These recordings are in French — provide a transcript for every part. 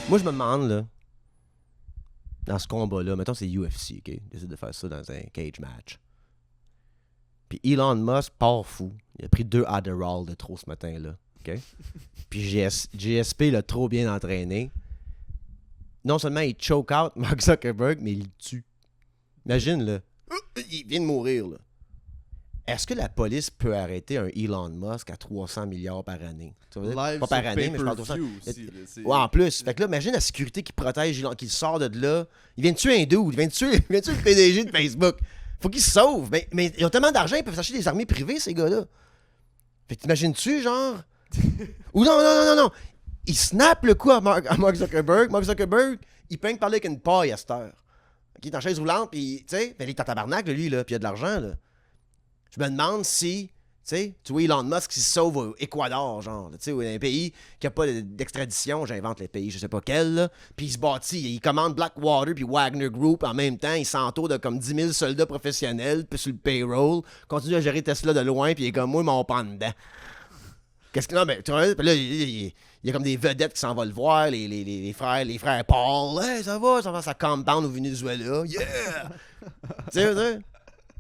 Moi, je me demande, là, dans ce combat-là, mettons c'est UFC, OK? Ils décident de faire ça dans un cage match. Puis Elon Musk part fou. Il a pris 2 Adderall de trop ce matin-là, OK? Puis GSP l'a trop bien entraîné. Non seulement il choke out Mark Zuckerberg, mais il le tue. Imagine, là. Il vient de mourir, là. Est-ce que la police peut arrêter un Elon Musk à 300 milliards par année? Live Pas par sur année, mais je parle de pay-per-view aussi, là, Ouais, en plus. Fait que là, imagine la sécurité qui protège Elon, qui le sort de là. Il vient de tuer un dude. Il vient de tuer le PDG de Facebook. Faut qu'il se sauve. Mais ils ont tellement d'argent, ils peuvent s'acheter des armées privées, ces gars-là. Fait que t'imagines-tu, genre... Ou non. Il snap le coup à Mark Zuckerberg. Mark Zuckerberg, il peut parler avec une paille à cette heure. Il est en chaise roulante, puis, tu sais, il est en tabarnak, lui, là, puis il a de l'argent, là. Je me demande si, tu vois, Elon Musk qui se sauve au Équateur, genre, tu sais, un pays qui n'a pas d'extradition, j'invente les pays, je sais pas quel, là, puis il se bâtit, il commande Blackwater puis Wagner Group en même temps, il s'entoure de comme 10 000 soldats professionnels, puis sur le payroll, continue à gérer Tesla de loin, puis il est comme moi, mon pas dedans. Qu'est-ce que. Non, mais tu vois, là, il y a comme des vedettes qui s'en vont le voir, les frères Paul. Hey, ça va, ça compound au Venezuela. Yeah! Tu sais,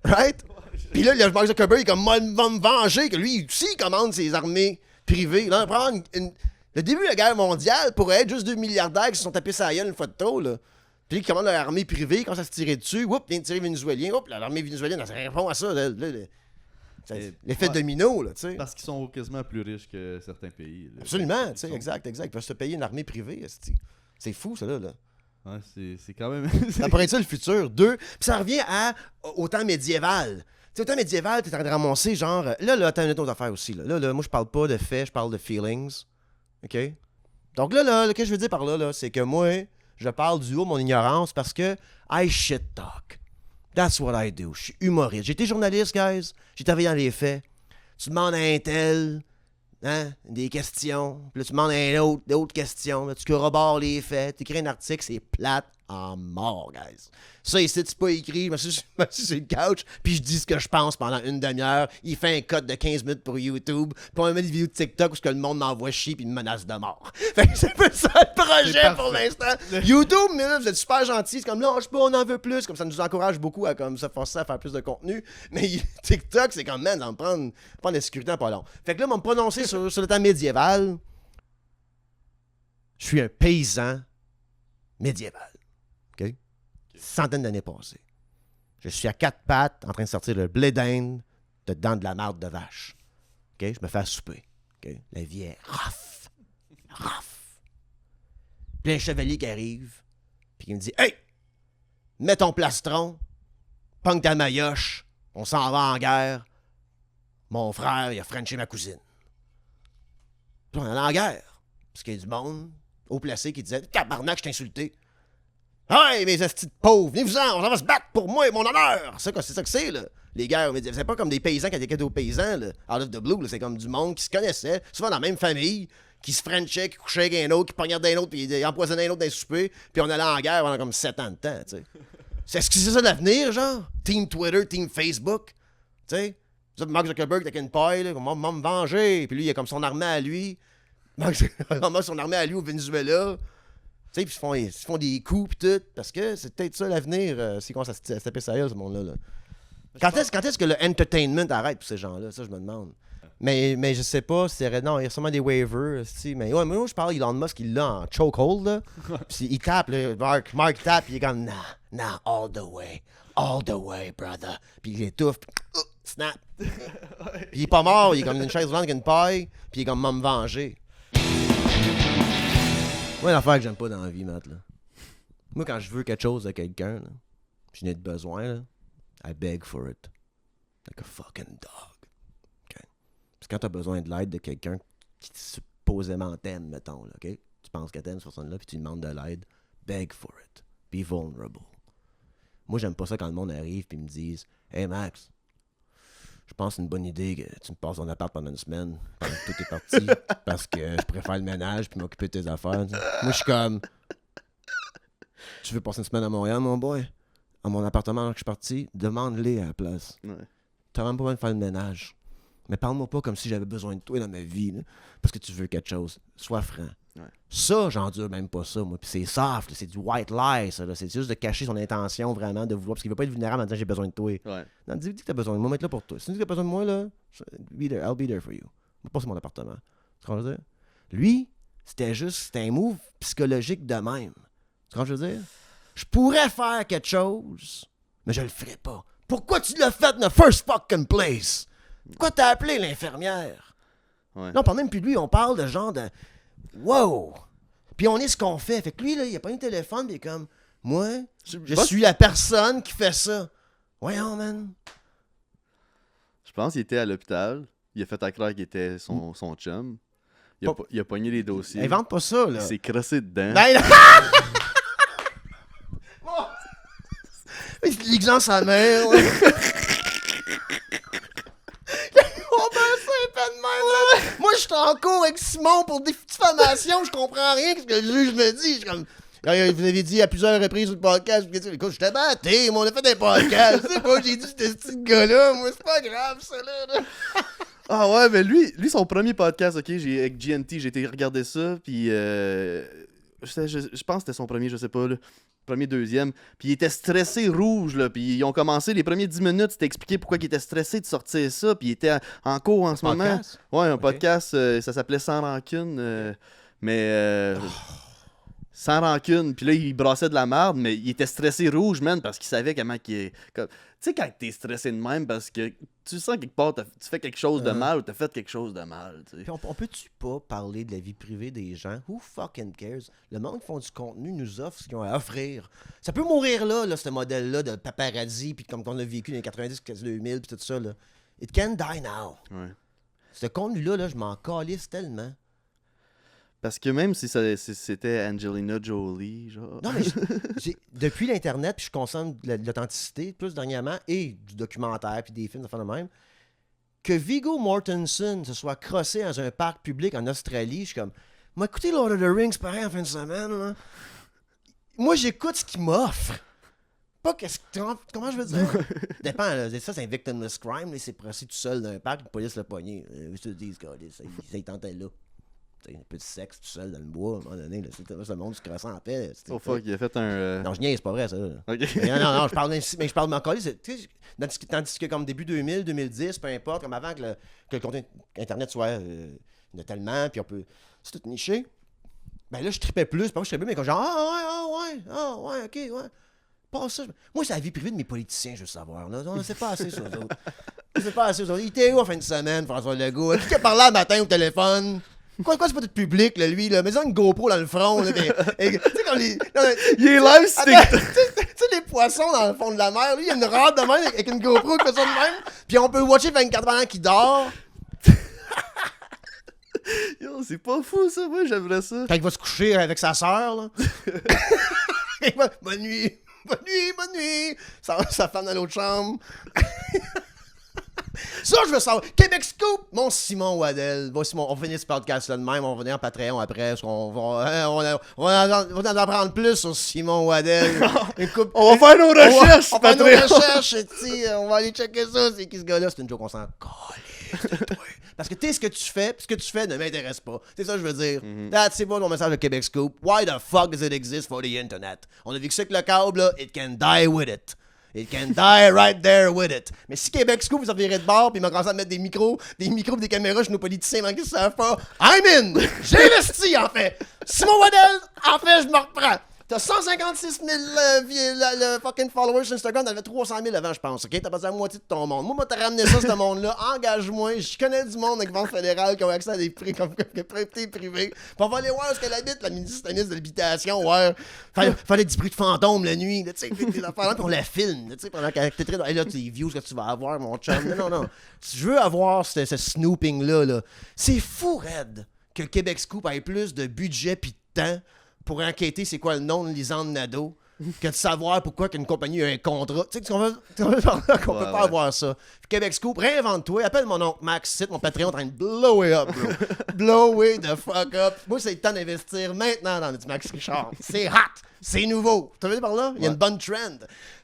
right? Puis là, Mark Zuckerberg, il est comme, va me venger, que lui aussi, il commande ses armées privées. Là, on prend le début de la guerre mondiale pourrait être juste 2 milliardaires qui se sont tapés sa gueule une fois de trop, là. Puis ils commandent leur armée privée, quand ça se tirer dessus, oups, vient de tirer Vénézuélien, oups, l'armée vénézuélienne, ça répond à ça, là. L'effet domino, là, tu sais. Parce qu'ils sont quasiment plus riches que certains pays. Là. Absolument, tu sais, exact. Ils peuvent se payer une armée privée, c'est fou, ça, là. Ouais, c'est quand même... Ça pourrait être ça, le futur. Puis ça revient au temps médiéval. Tu sais, au temps médiéval, t'es en train de ramasser, genre... Là, t'as une autre affaire aussi, là. Là, moi, je parle pas de faits, je parle de feelings. OK? Donc là, ce que je veux dire par là, c'est que moi, je parle du haut de mon ignorance parce que I shit talk. That's what I do. Je suis humoriste. J'ai été journaliste, guys. J'ai travaillé dans les faits. Tu demandes à un tel, hein, des questions. Puis là, tu demandes à un autre, d'autres questions. Là, tu corrobores les faits. Tu écris un article, c'est plate en mort, guys. Ça, ici, c'est pas écrit. Je me suis sur le couch, puis je dis ce que je pense pendant une demi-heure. Il fait un code de 15 minutes pour YouTube. Puis on met des vidéos de TikTok où que le monde m'envoie chier puis me menace de mort. Fait que c'est un peu ça le projet pour l'instant. YouTube, mais là, vous êtes super gentils. C'est comme là, je sais pas, on en veut plus. Comme ça nous encourage beaucoup à comme, se forcer à faire plus de contenu. Mais TikTok, c'est comme, man, d'en prendre la sécurité en pas long. Fait que là, on me prononcer sur le temps médiéval. Je suis un paysan médiéval. OK? Centaines d'années passées. Je suis à 4 pattes en train de sortir le blé d'Inde dedans de la marde de vache. OK? Je me fais à souper. OK? La vie est rough. Puis un chevalier qui arrive, puis il me dit « Hey! Mets ton plastron, pogne ta maillotche, on s'en va en guerre. Mon frère, il a frenché ma cousine. » Puis on est en guerre. Parce qu'il y a du monde haut placé qui disait « Tabarnak, je t'ai insulté. » Hey, mes estis de pauvres, venez-vous-en, on va se battre pour moi et mon honneur! C'est ça que c'est, là. Les guerres, c'est pas comme des paysans qui étaient cadeaux aux paysans, là. Out of the blue, là. C'est comme du monde qui se connaissait, souvent dans la même famille, qui se frenchait, qui couchait avec un autre, qui poignardait un autre, puis il empoisonnait un autre dans les soupers, puis on allait en guerre pendant comme 7 ans de temps, tu sais. Est-ce que c'est ça l'avenir, genre? Team Twitter, Team Facebook, tu sais? Mark Zuckerberg avec une paille, là, comme me venger, puis lui, il a comme son armée à lui. Mark Zuckerberg a son armée à lui au Venezuela. Tu sais, puis ils se font des coups pis tout, parce que c'est peut-être ça l'avenir, c'est qu'on s'est tapé ça ce monde-là. Là. Quand est-ce que le entertainment arrête pour ces gens-là? Ça, je me demande. Mais je sais pas, non, il y a sûrement des waivers, mais ouais, moi, je parle Elon Musk, il l'a en chokehold, là. Puis il tape, là, Mark tape, puis il est comme, nah, all the way, brother. Puis il étouffe, puis snap. Puis il est pas mort, il est comme une chaise roulante avec une paille, puis il est comme, me venger. Moi, l'affaire que j'aime pas dans la vie, Matt, là. Moi, quand je veux quelque chose de quelqu'un, là, je n'ai de besoin, là, I beg for it. Like a fucking dog. Okay? Parce que quand t'as besoin de l'aide de quelqu'un qui supposément t'aime, mettons, là, OK? Tu penses qu'elle t'aime, cette personne-là, puis tu lui demandes de l'aide, beg for it. Be vulnerable. Moi, j'aime pas ça quand le monde arrive puis me dise « Hey, Max, je pense que c'est une bonne idée que tu me passes ton appart pendant une semaine, pendant que tout est parti, parce que je préfère le ménage puis m'occuper de tes affaires. » Moi, je suis comme... Tu veux passer une semaine à Montréal, mon boy? À mon appartement alors que je suis parti? Demande-les à la place. Ouais. T'as même pas besoin de faire le ménage. Mais parle-moi pas comme si j'avais besoin de toi dans ma vie, là, parce que tu veux quelque chose. Sois franc. Ouais. Ça, j'endure même pas ça, moi. Puis c'est soft, là, c'est du white lie, ça. Là. C'est juste de cacher son intention vraiment de vouloir. Parce qu'il veut pas être vulnérable en disant j'ai besoin de toi. Ouais. Non, dis que t'as besoin de moi, mettre là pour toi. Si tu dis que t'as besoin de moi, là, I'll be there for you. Pas sur mon appartement. Tu comprends ce que je veux dire? Lui, c'était un move psychologique de même. Tu comprends ce que je veux dire? Je pourrais faire quelque chose, mais je le ferai pas. Pourquoi tu l'as fait in the first fucking place? Pourquoi t'as appelé l'infirmière? Ouais. Non, on parle même plus de lui, on parle de genre de wow! Puis on est ce qu'on fait. Fait que lui, là, il a pas un téléphone, puis il est comme moi, je suis la personne qui fait ça. Voyons, man. Je pense qu'il était à l'hôpital. Il a fait à croire qu'il était son chum. Il a pogné les dossiers. Invente pas ça, là. Il s'est crossé dedans. Ben, là... Il ligue dans sa mère. On ben ça est pas de même, là. Moi, je suis en cours avec Simon pour des diffamations. Je comprends rien de ce que le juge me dit. Je suis comme... Vous avez dit à plusieurs reprises sur le podcast, écoute, je t'ai batté, moi, on a fait des podcasts. Tu sais pas, j'ai dit c'était ce petit gars-là. Moi, c'est pas grave, ça, là. Ah ouais, mais lui, son premier podcast, ok, avec GNT, j'ai été regarder ça, puis je pense que c'était son premier, je sais pas, là. Premier, deuxième. Puis il était stressé rouge, là. Puis ils ont commencé les premiers 10 minutes, c'était expliqué pourquoi il était stressé de sortir ça. Puis il était en cours en ce moment. Ouais, un podcast, ça s'appelait Sans Rancune. Sans rancune. Puis là, il brassait de la merde, mais il était stressé rouge, man, parce qu'il savait comment qu'il est. Tu sais, quand t'es stressé de même, parce que tu sens quelque part, tu fais quelque chose de mal ou t'as fait quelque chose de mal, tu sais. Puis on peut-tu pas parler de la vie privée des gens? Who fucking cares? Le monde qui font du contenu nous offre ce qu'ils ont à offrir. Ça peut mourir là, ce modèle-là de paparazzi, puis comme on a vécu dans les 90, 2000, puis tout ça, là. It can die now. Ouais. Ce contenu-là, là, je m'en calisse tellement. Parce que même si c'était Angelina Jolie, genre... Non, mais depuis l'Internet, puis je consomme de l'authenticité, plus dernièrement, et du documentaire, puis des films, de même, que Viggo Mortensen se soit crossé dans un parc public en Australie, je suis comme, moi, écoutez Lord of the Rings, pareil, en fin de semaine, là. Moi, j'écoute ce qu'il m'offre. Pas comment je veux dire? Dépend, là. Ça, c'est un victimless crime, là. Il s'est crossé tout seul dans un parc, la police l'a pogné. Je te dis, il tentait là. T'sais, un peu de sexe tout seul dans le bois, à un moment donné, là, ce monde se crossant en paix. Oh fuck, il a fait un... Non, je niaise, c'est pas vrai, ça. Ok. Non, je parle encore, tandis que comme début 2000, 2010, peu importe, comme avant que le contenu Internet soit il y en a tellement, puis on peut... C'est tout niché. Ben là, je tripais plus, pas que je tripais, mais comme genre, ouais, ok, ouais. Pas ça. Moi, c'est la vie privée de mes politiciens, je veux savoir. Là. On ne sait pas assez sur eux autres. On ne sait pas assez sur eux autres. Il était où en fin de semaine, François Legault? Qui a parlé le matin au téléphone? Quoi, c'est pas tout public, là, lui, là. Mais ils ont une GoPro dans le front, là. Tu sais, comme les. Il est live, tu sais, les poissons dans le fond de la mer, lui, il y a une rade de même avec une GoPro qui fait ça de même. Puis on peut watcher 24 ans qui dort. Yo, c'est pas fou, ça. Moi, j'aimerais ça. Quand il va se coucher avec sa sœur, là. Bonne nuit. Bonne nuit. Sa femme dans l'autre chambre. Ça, je veux savoir. Québec Scoop, mon Simon Waddell. Bon, Simon, on va finir ce podcast-là de même. On va venir en Patreon après. On va en apprendre plus sur Simon Waddell. On va faire nos recherches, on va faire nos recherches. On va aller checker ça. C'est qui ce gars-là? C'est une joke, on s'en calisse de toi. Parce que tu sais ce que tu fais, puis ce que tu fais ne m'intéresse pas. C'est ça que je veux dire. C'est pas mon message de Québec Scoop. Why the fuck does it exist for the internet? On a vu que ça que le câble, là, it can die with it. It can die right there with it. Mais si Québec Scoop vous viré de bord puis il m'a commencé à mettre des micros et des caméras chez nos politiciens, mais qu'ils ne savent pas, I'm in! J'ai investi, en fait! Simon Waddell, en fait, je me reprends. T'as 156 000 le fucking followers sur Instagram, t'en avais 300 000 avant, je pense, ok? T'as passé la moitié de ton monde. Moi, t'as ramené ça, ce monde-là. Engage-moi. Je connais du monde avec Banque fédérale qui ont accès à des prix comme propriété privée. Puis on va aller voir où est-ce qu'elle habite, la ministre de l'Habitation. Ouais. Fallait du bruit de fantôme la nuit. Tu sais, puis on la filme. Tu sais, pendant qu'elle était très. Hey, là, tes views que tu vas avoir, mon chum. Non. Si je veux avoir ce snooping-là, là, c'est fou, raide, que Québec Scoop ait plus de budget pis de temps pour enquêter c'est quoi le nom de Lisande Nadeau que de savoir pourquoi qu'une compagnie a un contrat. Tu sais qu'on peut pas avoir ça. Québec Scoop, réinvente-toi, appelle mon oncle Max, c'est mon Patreon en train de blow it up, bro. Blow it the fuck up. Moi, c'est le temps d'investir maintenant dans du Max Richard. C'est hot, c'est nouveau. Tu as vu par là? Il y a une bonne trend.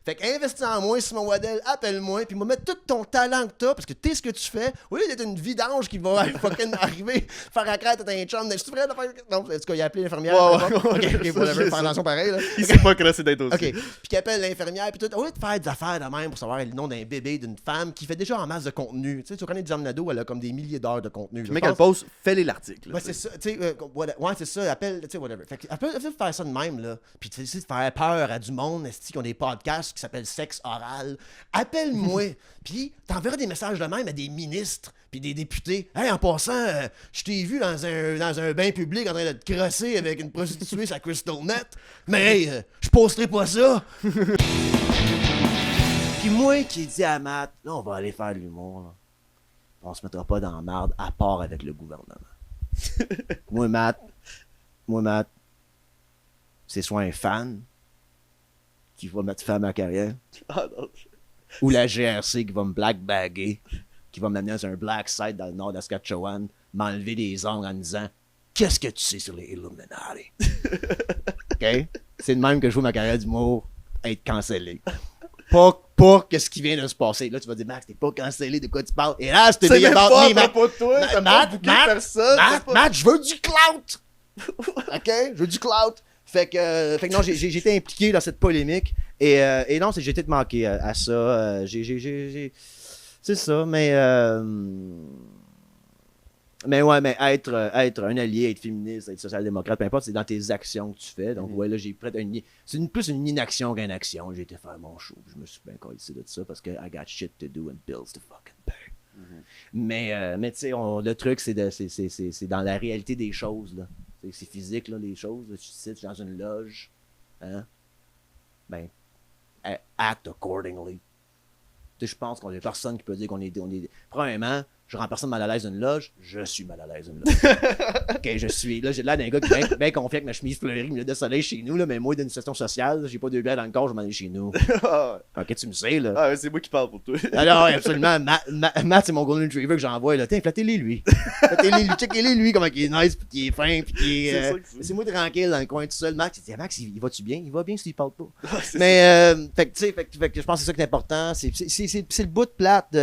Fait qu'investis en moi, Simon Waddell, appelle-moi, puis m'a mettre tout ton talent que t'as, parce que t'es ce que tu fais, au lieu d'être une vidange qui va fucking arriver, faire la crête à un chum, est-ce que tu ferais de faire... Non, en tout cas, il a appelé l'infirmière. Ok, whatever, faire attention pareil, là. Il sait pas crasser d'être aussi. OK. Puis qu'il appelle l'infirmière, puis tout. Au lieu de faire des affaires de même pour savoir le nom d'un bébé, d'une femme qui fait déjà en masse de contenu. Tu sais, tu connais Diane Nadeau, elle a comme des milliers d'heures de contenu. Le mec, elle pose, fais-les l'article. Ouais, c'est ça. Tu sais, ouais, c'est ça. Appelle, tu sais, whatever. Fait elle peut faire ça de même, là. Puis tu sais, de faire peur à du monde, qui ont des podcasts qui s'appellent Sexe Oral. Appelle-moi. Puis t'enverras des messages de même à des ministres puis des députés. Hey, en passant, je t'ai vu dans un bain public en train de te crosser avec une prostituée sur Crystal Net. Mais hey, je posterai pas ça. Puis moi qui dis à Matt, là, on va aller faire de l'humour, là. On se mettra pas dans la merde à part avec le gouvernement. Moi, Matt, c'est soit un fan qui va mettre fin à ma carrière, ou la GRC qui va me blackbagger, qui va m'amener dans un black site dans le nord de Saskatchewan, m'enlever des ongles en me disant « Qu'est-ce que tu sais sur les Illuminati? » OK? C'est de même que je vois ma carrière d'humour être cancellée. Pas qu'est-ce qui vient de se passer. Là, tu vas dire, Max, t'es pas cancellé, de quoi tu parles? Et là, c'était même about pas me, Matt. de toi, t'as pas booké personne. Matt, je veux du clout! OK? Je veux du clout. Fait que non, j'ai été impliqué dans cette polémique. Et non, j'ai été manqué à ça. C'est ça, mais ouais, mais être un allié, être féministe, être social-démocrate, peu importe, c'est dans tes actions que tu fais. Donc, ouais, là, j'ai prêt c'est plus une inaction qu'une action. J'ai été faire mon show. Je me suis bien collé de ça parce que I got shit to do and bills to fucking pay. Mais tu sais, le truc, c'est dans la réalité des choses, là. C'est physique, là, les choses. Là, tu sites dans une loge. Hein? Ben, act accordingly. Tu sais, je pense qu'on a personne qui peut dire qu'on est. Premièrement, je rends personne mal à l'aise d'une loge, je suis mal à l'aise d'une loge. OK, je suis. Là, j'ai l'air d'un gars qui est bien confiant avec ma chemise fleurie, milieu de soleil chez nous, là, mais moi, d'une situation sociale, j'ai pas 2 bières dans le corps, je m'en aller chez nous. OK, tu me sais, là. Ah, c'est moi qui parle pour toi. Alors, absolument. Matt, c'est mon golden retriever que j'envoie, là. Tiens, flattez-les, lui. Flattez-les, lui. Checkez-les, lui, comment il est nice, puis qu'il est fin, puis qu'il est. C'est moi tranquille dans le coin tout seul. Max, il dit, Max, il va-tu bien? Il va bien s'il parle pas. Mais, fait que, tu sais, fait que je pense que c'est ça qui est important. C'est le bout de plate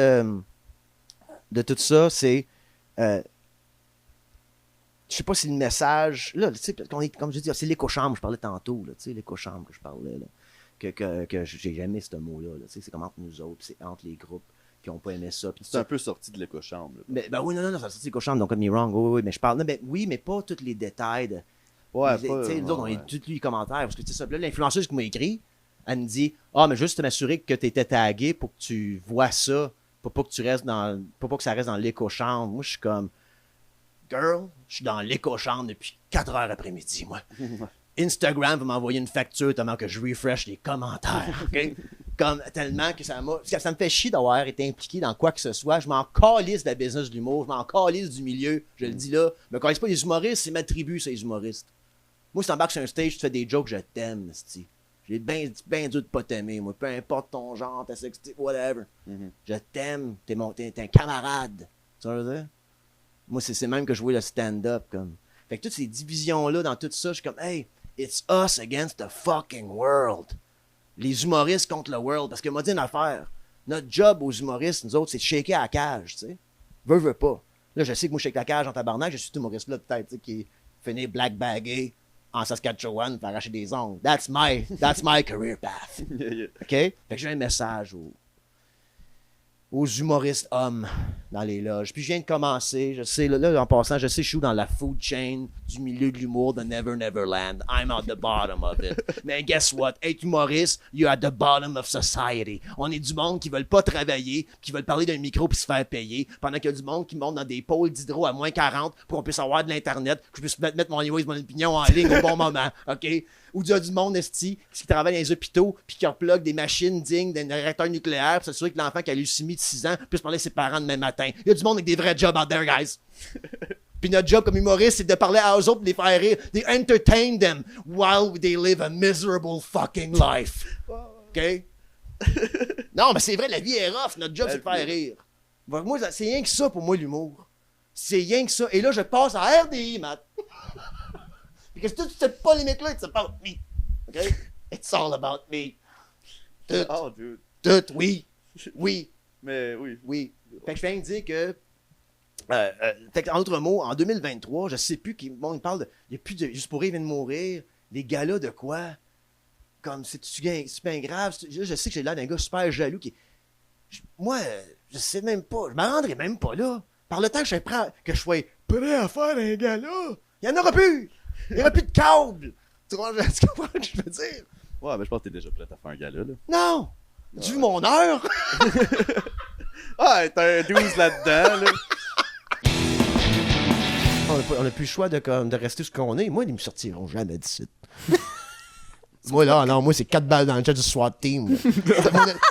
de tout ça, c'est je sais pas si le message là, tu sais, comme je dis, c'est l'éco-chambre, je parlais tantôt, là, tu sais, l'éco-chambre que je parlais, là, que j'ai jamais ce mot-là, tu sais, c'est comme entre nous autres, c'est entre les groupes qui ont pas aimé ça. C'est un peu sorti de l'éco-chambre. Mais, ben oui, non, c'est sorti de l'éco-chambre, donc, me wrong, oui, mais je parle, non, ben, oui, mais pas tous les détails ouais, tu sais, nous autres, on est tous les commentaires, parce que, tu sais, ça, là, l'influenceuse qui m'a écrit, elle me dit, mais juste te m'assurer que tu étais tagué pour que tu vois ça, pour pas que tu restes pour pas que ça reste dans l'éco-chambre. Moi, je suis comme, girl, je suis dans l'éco-chambre depuis 4 heures après-midi, moi. Instagram va m'envoyer une facture tellement que je refresh les commentaires, OK? Comme tellement que ça me fait chier d'avoir été impliqué dans quoi que ce soit. Je m'en calisse de la business de l'humour, je m'en calisse du milieu, je le dis là. Je me calisse pas des humoristes, c'est ma tribu, c'est les humoristes. Moi, si t'embarques sur un stage, tu fais des jokes, je t'aime, c'ti. J'ai bien dur de pas t'aimer, moi. Peu importe ton genre, ta sexualité, whatever. Je t'aime, t'es un camarade. Tu vois ce que je veux dire? Moi, c'est même que je vois le stand-up, comme. Fait que toutes ces divisions-là, dans tout ça, je suis comme, hey, it's us against the fucking world. Les humoristes contre le world. Parce que m'a dit une affaire. Notre job aux humoristes, nous autres, c'est de shaker à la cage, tu sais. Veux pas. Là, je sais que moi, je shake la cage en tabarnak, je suis cet humoriste-là, peut-être, tu sais, qui finit blackbaggé en Saskatchewan pour arracher des ongles. That's my career path. OK? Fait que j'ai un message aux humoristes hommes dans les loges. Puis je viens de commencer, je sais, là en passant, je sais, je suis dans la food chain du milieu de l'humour de Never Never Land. I'm at the bottom of it. Mais guess what? Être humoriste, you're at the bottom of society. On est du monde qui veulent pas travailler, qui veulent parler d'un micro puis se faire payer, pendant qu'il y a du monde qui monte dans des pôles d'hydro à moins 40 pour qu'on puisse avoir de l'Internet, que je puisse mettre mon opinion en ligne au bon moment, OK? Ou il y a du monde esti qui travaille dans les hôpitaux puis qui replogue des machines dignes d'un réacteur nucléaire pour s'assurer que l'enfant qui a leucémie de 6 ans puisse parler à ses parents demain matin. Il y a du monde avec des vrais jobs out there, guys. Puis notre job comme humoriste, c'est de parler à eux autres, de les faire rire. They entertain them while they live a miserable fucking life. OK? Non, mais c'est vrai, la vie est rough. Notre job, c'est de faire rire. Moi, c'est rien que ça pour moi, l'humour. C'est rien que ça. Et là, je passe à RDI, Matt. Parce que toute cette polémique-là, it's about me. OK? It's all about me. Tout. Oh, dude. Tout, oui. Oui. Mais oui. Oui. Fait que je viens de dire que. Fait en d'autres mots, en 2023, je sais plus qu'il bon, il parle de. Il n'y a plus de. Juste pour rire, il vient de mourir. Les gars-là de quoi? Comme c'est super grave. Je sais que j'ai l'air d'un gars super jaloux qui. Moi, je sais même pas. Je me rendrai même pas là. Par le temps que je sois prêt à faire un gars-là, il n'y en aura plus. Il n'y aura plus de câbles. Tu comprends ce que je veux dire? Ouais, mais je pense que t'es déjà prêt à faire un gala, là. Non! Tu vu mon heure? Ah, t'as un 12 là-dedans, là. On n'a plus le choix de rester ce qu'on est. Moi, ils me sortiront jamais d'ici. Moi, là, non, moi, c'est 4 balles dans le chat du SWAT team.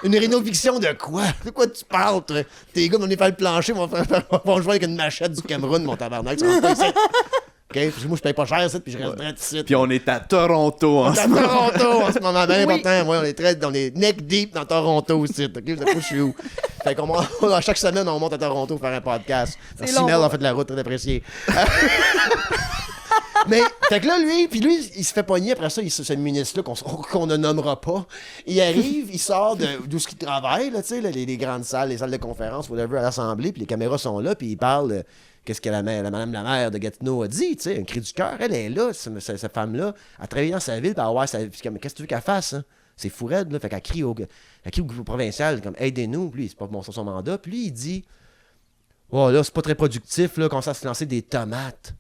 Une rénoviction de quoi? De quoi tu parles? Tes gars vont venir faire le plancher, vont jouer avec une machette du Cameroun, mon tabarnak. Tu rentres pas ici. OK? Puis moi, je paye pas cher, ça, puis je reste direct ici. Puis on est à Toronto en ce moment. Toronto, en ce moment, bien important. Moi, on est neck deep dans Toronto aussi. OK? Je sais pas, je suis où. Fait qu'on chaque semaine, on monte à Toronto pour faire un podcast. Merci, Mel, en fait de la route, très apprécié. Mais, fait que là, lui, il se fait pogner après ça, ce ministre-là qu'on ne nommera pas. Il arrive, il sort d'où ce qu'il travaille, là, tu sais, les grandes salles, les salles de conférence, whatever, à l'Assemblée, puis les caméras sont là, puis il parle qu'est-ce que madame la maire de Gatineau a dit, tu sais, un cri du cœur. Elle est là, cette femme-là, elle travaille dans sa ville, puis qu'est-ce que tu veux qu'elle fasse, hein? C'est fou raide, là. Fait qu'elle crie au provincial, comme aidez-nous, puis lui, c'est pas son mandat, puis lui, il dit oh là, c'est pas très productif, là, qu'on se lancer des tomates.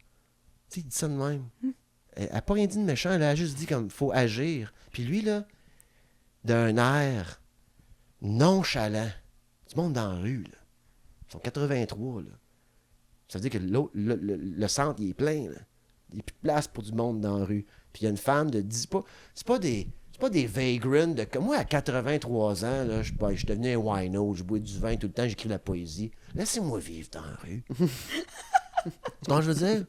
Tu sais, il dit ça de même. Elle n'a pas rien dit de méchant, elle a juste dit comme faut agir. Puis lui, là, d'un air nonchalant, du monde dans la rue, là. Ils sont 83, là. Ça veut dire que le centre, il est plein, là. Il n'y a plus de place pour du monde dans la rue. Puis il y a une femme de 10 pas. C'est pas des vagrants de comme moi à 83 ans, là, je suis devenu un wino, je bois du vin tout le temps, j'écris la poésie. Laissez-moi vivre dans la rue. Tu vois ce que je veux dire?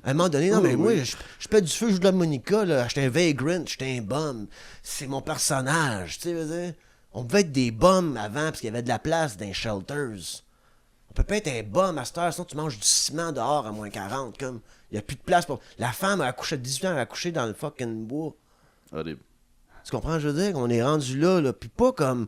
À un moment donné, non, mais moi, je pète du feu, je joue de la Monica, là. J'étais un vagrant, j'étais un bum. C'est mon personnage, tu sais, veux dire? On pouvait être des bums avant parce qu'il y avait de la place dans les shelters. On peut pas être un bum à cette heure, sinon tu manges du ciment dehors à moins 40, comme. Il y a plus de place pour. La femme a accouché à 18 ans, elle a accouché dans le fucking bois. Horrible. Tu comprends, je veux dire? On est rendu là, puis pas comme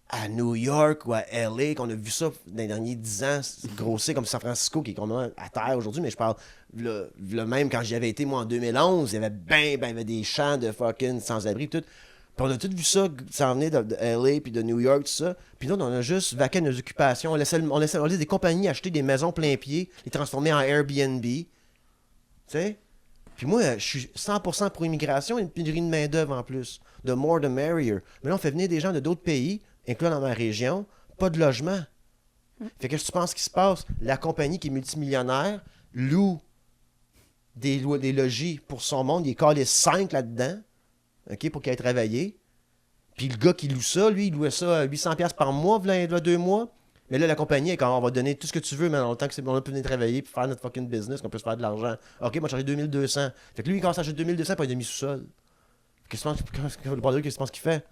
à New York ou à LA, qu'on a vu ça dans les derniers 10 ans, grossir comme San Francisco, qui est complètement à terre aujourd'hui, mais je parle, le même quand j'y avais été, moi, en 2011, il y avait des champs de fucking sans-abri, tout. Puis on a tous vu ça s'en venir de LA, puis de New York, tout ça. Puis nous, on a juste vaqué nos occupations. On laissait des compagnies acheter des maisons plein pied, les transformer en Airbnb. Tu sais? Puis moi, je suis 100% pour immigration et une pénurie de main-d'œuvre en plus. The more the merrier. Mais là, on fait venir des gens de d'autres pays, incluant dans ma région, pas de logement. Fait que qu'est-ce que tu penses qui se passe? La compagnie qui est multimillionnaire loue des logis pour son monde, il est calé 5 là-dedans, OK, pour qu'il aille travailler. Puis le gars qui loue ça, lui, il louait ça à 800$ par mois, il y a 2 mois. Mais là, la compagnie, on va donner tout ce que tu veux, mais dans le temps que on peut venir travailler puis faire notre fucking business, qu'on peut se faire de l'argent. OK, moi, j'ai 2200. Fait que lui, il commence à acheter 2200 pour un demi-sous-sol. Qu'est-ce que tu penses qu'il fait?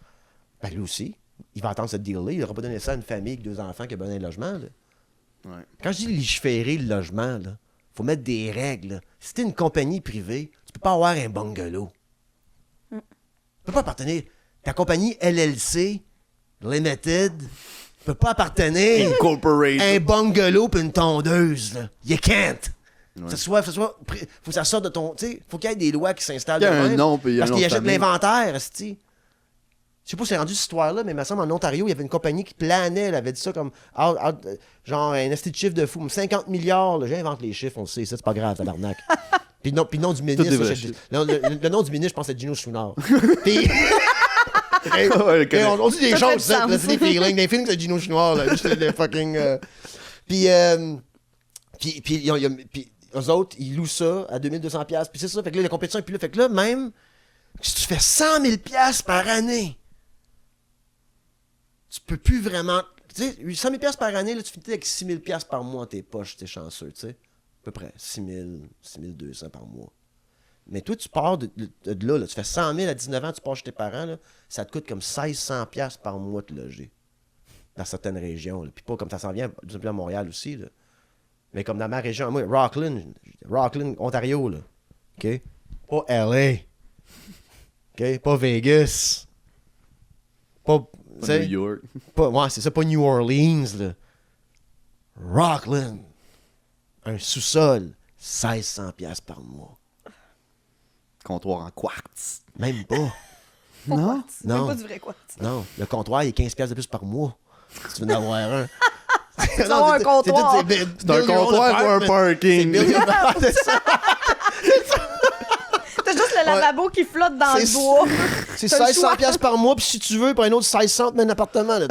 Ben, lui aussi, il va attendre ce deal-là. Il n'aura pas donné ça à une famille avec 2 enfants qui a besoin d'un logement, là. Ouais. Quand je dis légiférer le logement, là, faut mettre des règles, là. Si t'es une compagnie privée, tu peux pas avoir un bungalow. Tu peux pas appartenir. Ta compagnie LLC, Limited, peut pas appartenir Incorporated. à un bungalow puis une tondeuse, là. You can't. Ouais. Faut que ça sorte de ton. Tu sais, faut qu'il y ait des lois qui s'installent. Il y a de un même, nom, puis il y a parce un qu'il nom de achète famille. l'inventaire, esti. Je sais pas si c'est rendu cette histoire-là, mais il me semble en Ontario, il y avait une compagnie qui planait, elle avait dit ça comme genre un esti de chiffre de fou, 50 milliards, là. J'invente les chiffres, on le sait, ça c'est pas grave, tabarnak. Puis le nom du ministre, des vrais ça, chiffres. le nom du ministre, je pense que c'est Gino Chouinard. Puis Ouais, le Hey, on dit des Ça fait choses, ça, du là, sens. c'est des feelings. Des feelings, c'est Gino Chouinard, là. Juste le fucking. Puis eux autres, ils louent ça à 2200$. Puis c'est ça, fait que là, la compétition est plus là. Fait que là, même, si tu fais 100 000$ par année, tu peux plus vraiment. Tu sais, 100 000$ par année, là, tu finis avec 6 000$ par mois dans tes poches, t'es chanceux, tu sais. À peu près 6 000, 6 200 par mois. Mais toi, tu pars de là, tu fais 100 000 à 19 ans, tu pars chez tes parents, là, ça te coûte comme 1600$ par mois de loger. Dans certaines régions. Là. Puis pas comme ça s'en vient, de plus en plus à Montréal aussi. Là. Mais comme dans ma région, moi, Rockland, Ontario, là. OK? Pas LA. OK? Pas Vegas. Pas, tu Pas sais, New York. ouais, c'est ça, pas New Orleans, là. Rockland. Un sous-sol, 1600$ par mois. Comptoir en quartz. Même pas. Non? C'est même Non. pas du vrai quoi. Non, le comptoir, il est 15$ de plus par mois. Si tu veux en avoir un. Tu vas avoir un comptoir. C'est un comptoir ou un parking? C'est ça. T'as juste le lavabo qui flotte dans le bois. C'est T'as le choix. 1600$ par mois, puis si tu veux, pour un autre 1600$, mets un appartement. Là,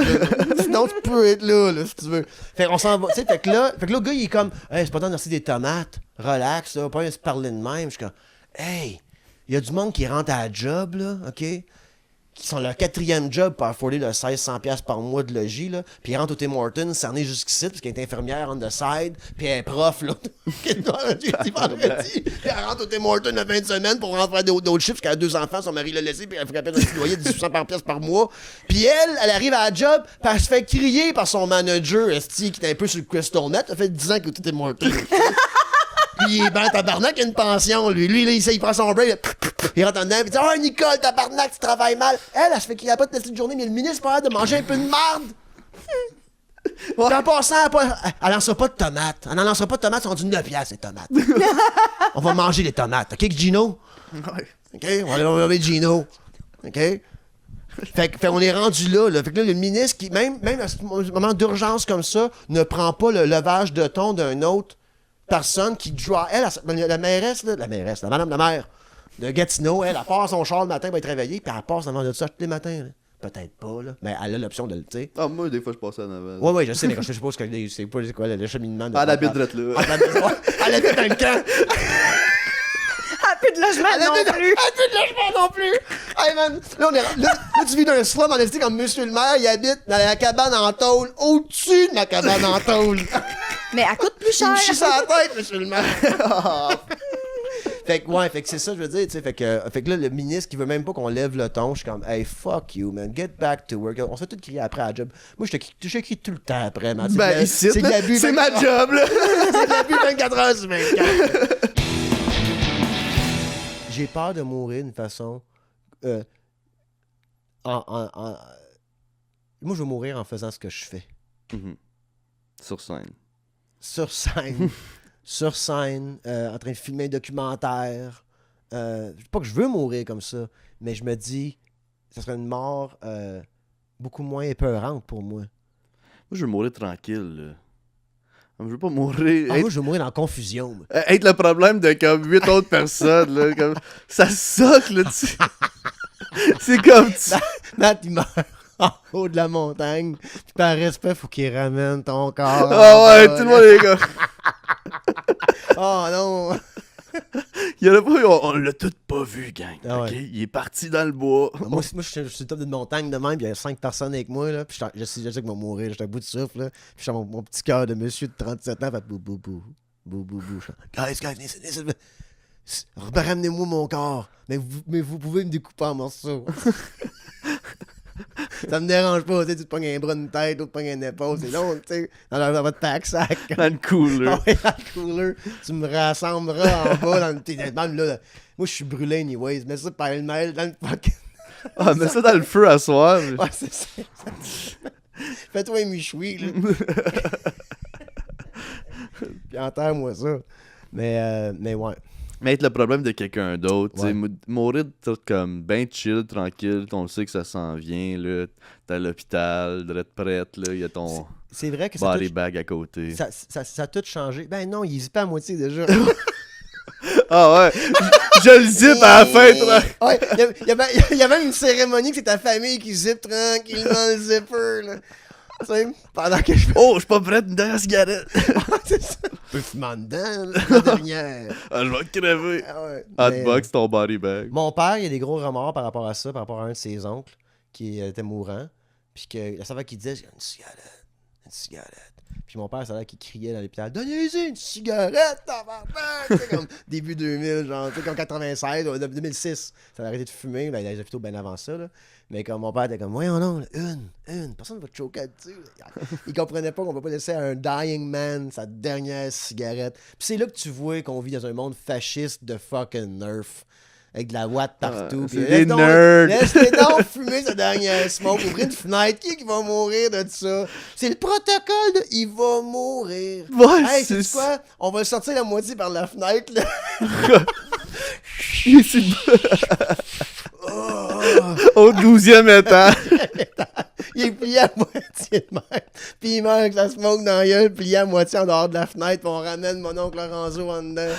sinon, tu peux être là, si tu veux. Fait qu'on s'en va. Tu sais, fait que là, le gars, il est comme, hey, c'est pas le temps de lancer des tomates. Relax, là, pas se parler de même. Je suis comme, hey, il y a du monde qui rentre à la job, là, OK? Qui sont leur 4e job pour afforder le 1600$ par mois de logis, là. Puis ils rentrent au Tim Hortons, cerné jusqu'ici, parce qu'elle est infirmière on the side, puis elle est prof, là. Puis elle rentre au Tim Hortons la fin de semaine pour rentrer d'autres chiffres, parce qu'elle a 2 enfants, son mari l'a laissé, puis elle faut qu'elle paie un petit loyer de 1800$ par mois. Puis elle arrive à la job, puis elle se fait crier par son manager, esti, qui est un peu sur le Crystal Net. Ça fait 10 ans qu'il est au Tim Hortons. Puis il est ben tabarnak, il a une pension, lui. Lui, là, il prend son break, il rentre en dedans, il dit « Oh, Nicole, tabarnak, tu travailles mal. » Elle se fait qu'il n'y a pas de petite journée, mais le ministre parle de manger un peu de marde. Puis en passant, elle lancera pas de tomates. Elle n'en lancera pas de tomates, sont du 9$ les tomates. On va manger les tomates, OK, Gino? Ouais. OK, on va manger Gino. OK? Fait on est rendu là. Fait que là, le ministre, qui même à ce moment d'urgence comme ça, ne prend pas le levage de ton d'un autre personne qui doit. Elle, la mairesse, la madame la maire de Gatineau, elle part son char le matin pour être réveillée, puis elle passe avant de ça tous les matins. Là. Peut-être pas, là. Mais elle a l'option de le, tu sais. Ah, moi, des fois, je passais en avant. Ouais, je sais, mais quand je suppose que c'est pas c'est quoi, le cheminement de. Ah, elle habite drette là. Elle habite dans le camp. Ah, plus de logement Elle non habite plus. plus de logement non plus. Hey, man. Là, tu vis dans un slum en esti comme Monsieur le maire, il habite dans la cabane en tôle, au-dessus de la cabane en tôle. Mais elle coûte plus Il me cher. chie sur la tête, Monsieur le maire. Fait que c'est ça, je veux dire, tu sais, fait que là, le ministre qui veut même pas qu'on lève le ton, je suis comme, hey, fuck you, man, get back to work. On se fait tout crier après à la job. Moi, je te crie tout le temps après, man. Ben, ici, c'est ma job, là. C'est de l'abus 24 heures sur 24. J'ai peur de mourir d'une façon. Moi, je veux mourir en faisant ce que je fais. Sur scène. Sur scène, en train de filmer un documentaire. Pas que je veux mourir comme ça, mais je me dis, ça serait une mort beaucoup moins épeurante pour moi. Moi, je veux mourir tranquille, là. Je veux pas mourir. Moi, je veux mourir dans la confusion. Moi. Être le problème de comme 8 autres personnes, là. Comme... Ça soque, là. C'est comme. Matt, il meurt en haut de la montagne. Puis par respect, faut qu'il ramène ton corps. Ah ouais, tout le monde est comme. Oh non! Il y en a pas, on l'a tout pas vu, gang. Ah ouais. OK? Il est parti dans le bois. Moi, je suis sur le top d'une montagne de même, puis il y a 5 personnes avec moi, là, puis je sais que je vais mourir, j'étais à bout de souffle, là, puis j'ai mon petit cœur de monsieur de 37 ans, fait bou bou bou, bou bou bou. Guys, venez, ramenez-moi mon corps, mais vous pouvez me découper en morceaux. Ça me dérange pas, tu sais, tu te pognes un bras, une tête, l'autre pognes une épaule, c'est long, tu sais, dans votre pack-sac. Dans le cooler. Ah ouais, dans le cooler, tu me rassembleras en bas dans le même là. Moi, je suis brûlé anyways, mets ça par le mail dans le fucking... Ah, mets ça dans le feu à soir. Ouais, c'est ça. Fais-toi un michoui, là. Puis enterre-moi ça. Mais ouais. Mais être le problème de quelqu'un d'autre, tu sais, Ouais. mourir tout comme ben chill, tranquille, on le sait que ça s'en vient, là, t'es à l'hôpital, d'être prête, là, il y a ton C'est vrai que ça body tout, bag à côté. ça a tout changé. Ben non, il zip pas à moitié déjà. Ah ouais, je le zip à la fin, toi. Ouais, il y a même une cérémonie que c'est ta famille qui zip tranquillement le zipper, là. Tu sais, pendant que je fais... Oh, je suis pas prête, une dernière cigarette. C'est ça. Un peu fumant dedans, là, la dernière. Ah, je vais crever. Ah ouais. Mais- Hotbox ton body bag. Mon père, il a des gros remords par rapport à ça, par rapport à un de ses oncles qui était mourant. Puis que la seule fois qu'il disait, une cigarette, une cigarette. Puis mon père, ça a l'air qu'il criait dans l'hôpital, donnez-y une cigarette, tabarnak! Tu sais, comme début 2000, genre, tu sais, comme 96, ou 2006. Ça a arrêté de fumer, ben, il a plutôt bien avant ça, là. Mais comme mon père était comme, voyons non, une, personne ne va te choquer dessus. Il comprenait pas qu'on peut pas laisser à un dying man sa dernière cigarette. Puis c'est là que tu vois qu'on vit dans un monde fasciste de fucking nerf. avec de la ouate partout. c'est Puis des laisse donc- nerds. Laisse-les donc fumer sa dernière smoke, ouvrir une fenêtre. Qui va mourir de ça? C'est le protocole de il va mourir. Ouais, Hey, c'est sais-tu quoi? On va le sortir la moitié par la fenêtre, là. Au 12e étage. Il est plié à moitié de même. Puis il meurt avec la smoke dans la gueule, plié à moitié en dehors de la fenêtre. Puis on ramène mon oncle Lorenzo en dedans.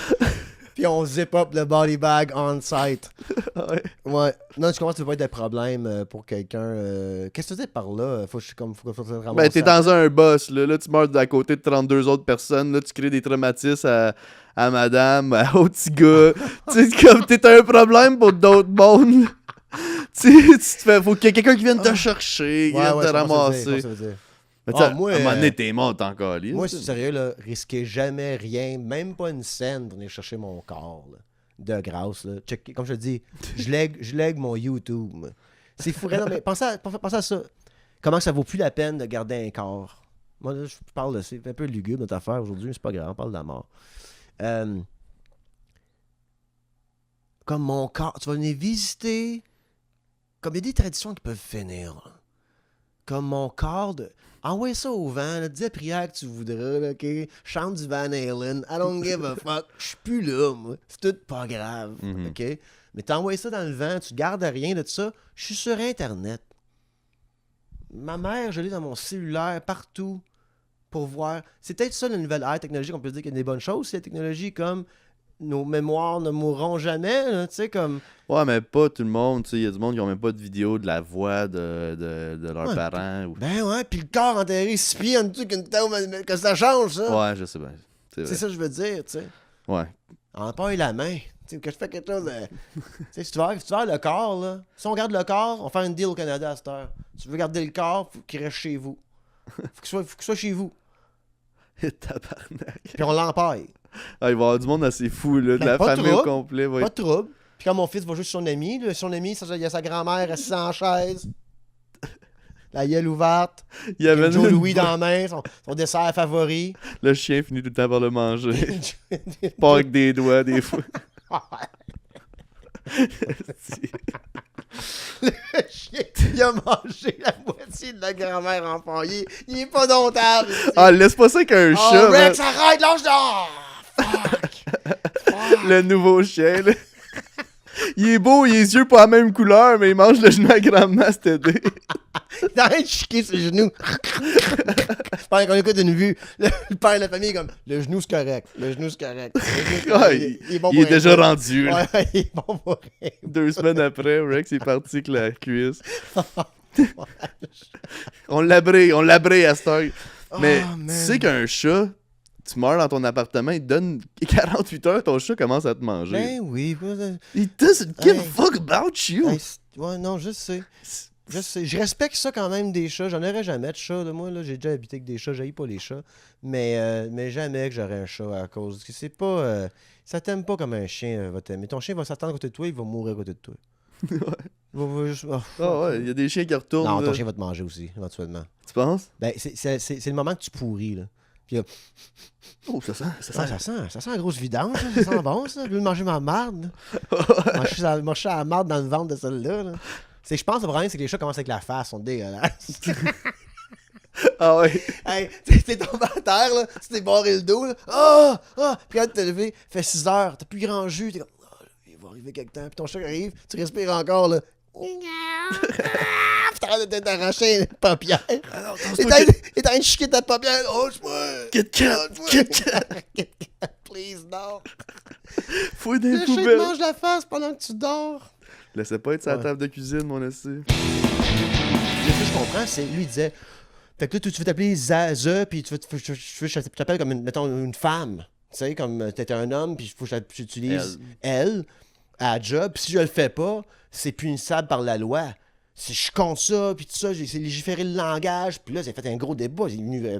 Puis on zip up le body bag on site. Ouais. Ouais. Non, tu comprends, ça peut pas être de problème pour quelqu'un. Qu'est-ce que tu dis par là? Faut que je ramasse Ben, t'es ça. dans un boss, là. Là, tu meurs à côté de 32 autres personnes. Là, tu crées des traumatismes à madame, au petit gars. Tu sais, comme t'es un problème pour d'autres mondes. Tu te fais. Faut qu'il y ait quelqu'un qui vienne te chercher, qui vienne te je comprends ce que tu veux dire, je comprends ramasser. ce que tu veux dire. Mais tu sais, Ah, moi, à un moment donné, t'es mort encore. Moi, je suis sérieux, là, risquez jamais rien, même pas une scène pour venir chercher mon corps, là, de grâce. Là. Comme je te dis, je lègue mon YouTube. moi. C'est fou. Non, mais pensez à ça. Comment ça vaut plus la peine de garder un corps? Moi, là, je parle de... C'est un peu lugubre notre affaire aujourd'hui, mais c'est pas grave, on parle de la mort. Comme mon corps, tu vas venir visiter... Comme il y a des traditions qui peuvent finir. Là. Comme mon corps de... Envoie ça au vent, là, dis la prière que tu voudras, là, OK? Chante du Van Halen, I don't give a fuck, je suis plus là, moi. C'est tout pas grave, Mhm. OK? Mais t'envoies ça dans le vent, tu gardes rien de ça, je suis sur Internet. Ma mère, je l'ai dans mon cellulaire, partout, pour voir. C'est peut-être ça la nouvelle ère technologique, on peut dire qu'il y a des bonnes choses, c'est la technologie comme nos mémoires ne mourront jamais, là, tu sais, comme... Ouais, mais pas tout le monde. Il y a du monde qui n'a même pas de vidéo de la voix de leurs Ouais, parents. Ou... Ben ouais, puis le corps enterré 6 pieds en dessous qu'une tome, que ça change, ça. Ouais, je sais bien. C'est C'est vrai. ça que je veux dire, tu sais. Ouais. En paille la main. Tu sais, que je fais quelque chose de... tu sais, si tu veux le corps, là... Si on garde le corps, on fait une deal au Canada à cette heure. Si tu veux garder le corps, faut qu'il reste chez vous. Faut qu'il soit chez vous. Tabarnak. Puis on l'empaille. Ah, il va y avoir du monde assez fou, là, de Ben, la pas famille au trop. complet. Ouais. Pas de trouble. Puis quand mon fils va jouer sur son ami, là, son ami, il y a sa grand-mère assise en chaise. La gueule ouverte. Il y avait Joe une- Louis dans la main, son dessert favori. Le chien finit tout le temps par le manger. Pas avec des doigts, des fois. Le chien, il a mangé la moitié de la grand-mère empaillée. Il est pas domptable. Ah, laisse pas ça qu'un Oh, chat, Rex, man. arrête, lâche donc! Fuck! Le nouveau chien, là. Il est beau, il a les yeux pas la même couleur, mais il mange le genou à grand-mère, c'était dé. Il est en train de chiquer ses genoux. Pendant qu'on écoute une vue, le père de la famille est comme, le genou c'est correct, le genou c'est correct. Le genou, c'est correct. Ah, Il est bon il pour est un déjà bout. rendu, là. Ouais, il est bon pour rien. 2 semaines après, Rex est parti avec la cuisse. On l'abré à cette heure. Mais Oh, tu man. sais qu'un chat, tu meurs dans ton appartement, il te donne 48 heures, ton chat commence à te manger. Ben oui. Il doesn't give a Hey. fuck about you. Hey, ouais, non, je sais. Je sais. Je respecte ça quand même des chats. J'en aurais jamais de chat. Là. Moi, là, j'ai déjà habité avec des chats. J'haïs pas les chats. Mais jamais que j'aurais un chat à cause. Que c'est pas. Ça t'aime pas comme un chien va t'aimer. Ton chien va s'attendre à côté de toi, il va mourir à côté de toi. Il va juste. Oh, Ah ouais, il y a des chiens qui retournent. non, là. ton chien va te manger aussi, éventuellement. Tu penses? Ben, c'est le moment que tu pourris, là. Puis, Oh, ça sent. ça sent la grosse vidange, là. Ça sent bon, ça. Je veux manger ma marde. Manger la marde dans le ventre de celle-là. Là. Je pense que le problème, c'est que les chats commencent avec la face, sont dégueulasses. Ah ouais. Hey, t'es tombé à terre, là, tu t'es barré le dos, là. Ah! Puis quand tu t'es levé, fait 6 heures, t'as plus grand jus, t'es comme, ah, il va arriver quelque temps. Puis ton chat arrive, tu respires encore, là. Puis t'arrêtes de t'arracher une paupière. Il est en train de chiquer ta paupière. Lâche-moi! Kit Kat! Lâche-moi! Kit Kat! Kit Kat, please, non! Fouille des Le chat te poubelles! mange la face pendant que tu dors. Laissez pas être sur la Ouais. table de cuisine, mon esti. Ce que je comprends, c'est lui, il disait, fait que là, tu veux t'appeler Zaze, puis tu veux que je t'appelle comme, mettons, une femme. Tu sais, comme t'es un homme, puis il faut que j'utilise elle à la job. Puis si je le fais pas, c'est punissable par la loi. Si je compte ça, puis tout ça, j'ai légiféré le langage, puis là, j'ai fait un gros débat. Il est devenu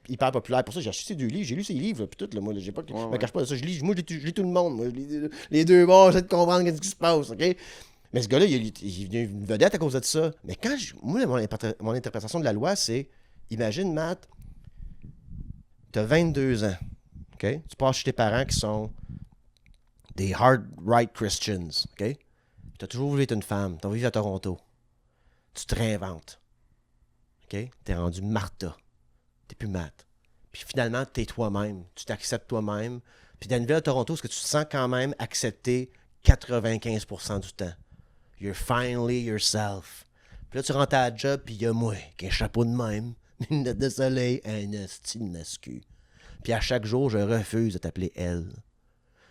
hyper populaire. Pour ça, j'ai acheté ses 2 livres. J'ai lu ses livres, là, puis tout. Là, moi, j'ai pas, je me cache pas de ça. Moi, je lis tout le monde. Moi, je lis les deux bords, j'essaie de comprendre ce qui se passe, OK? Mais ce gars-là, il est devenu une vedette à cause de ça. Mais quand moi, mon interprétation de la loi, c'est, imagine, Matt, t'as 22 ans, OK? Tu passes chez tes parents qui sont des hard right Christians, OK? T'as toujours voulu être une femme, t'as vécu à Toronto. Tu te réinventes. OK? T'es rendu Martha. T'es plus Matt. Puis finalement, t'es toi-même. Tu t'acceptes toi-même. Puis dans la nouvelle Toronto, est-ce que tu te sens quand même accepté 95% du temps? You're finally yourself. Puis là, tu rentres à la job, puis il y a moi, qui a un chapeau de même, une lunettes de soleil, un esti de mascu. Puis à chaque jour, je refuse de t'appeler elle.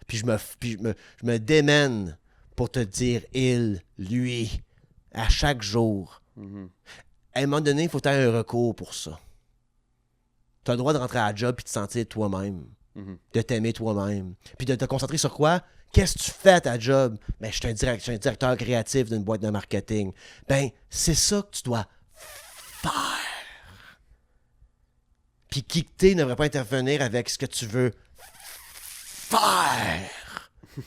Puis je me démène pour te dire il, lui, à chaque jour. À un moment donné, il faut avoir un recours pour ça. Tu as le droit de rentrer à la job et de te sentir toi-même. De t'aimer toi-même. Puis de te concentrer sur quoi? Qu'est-ce que tu fais à ta job? Ben, je suis un directeur créatif d'une boîte de marketing. Ben, c'est ça que tu dois faire. Puis quitter ne devrait pas intervenir avec ce que tu veux faire.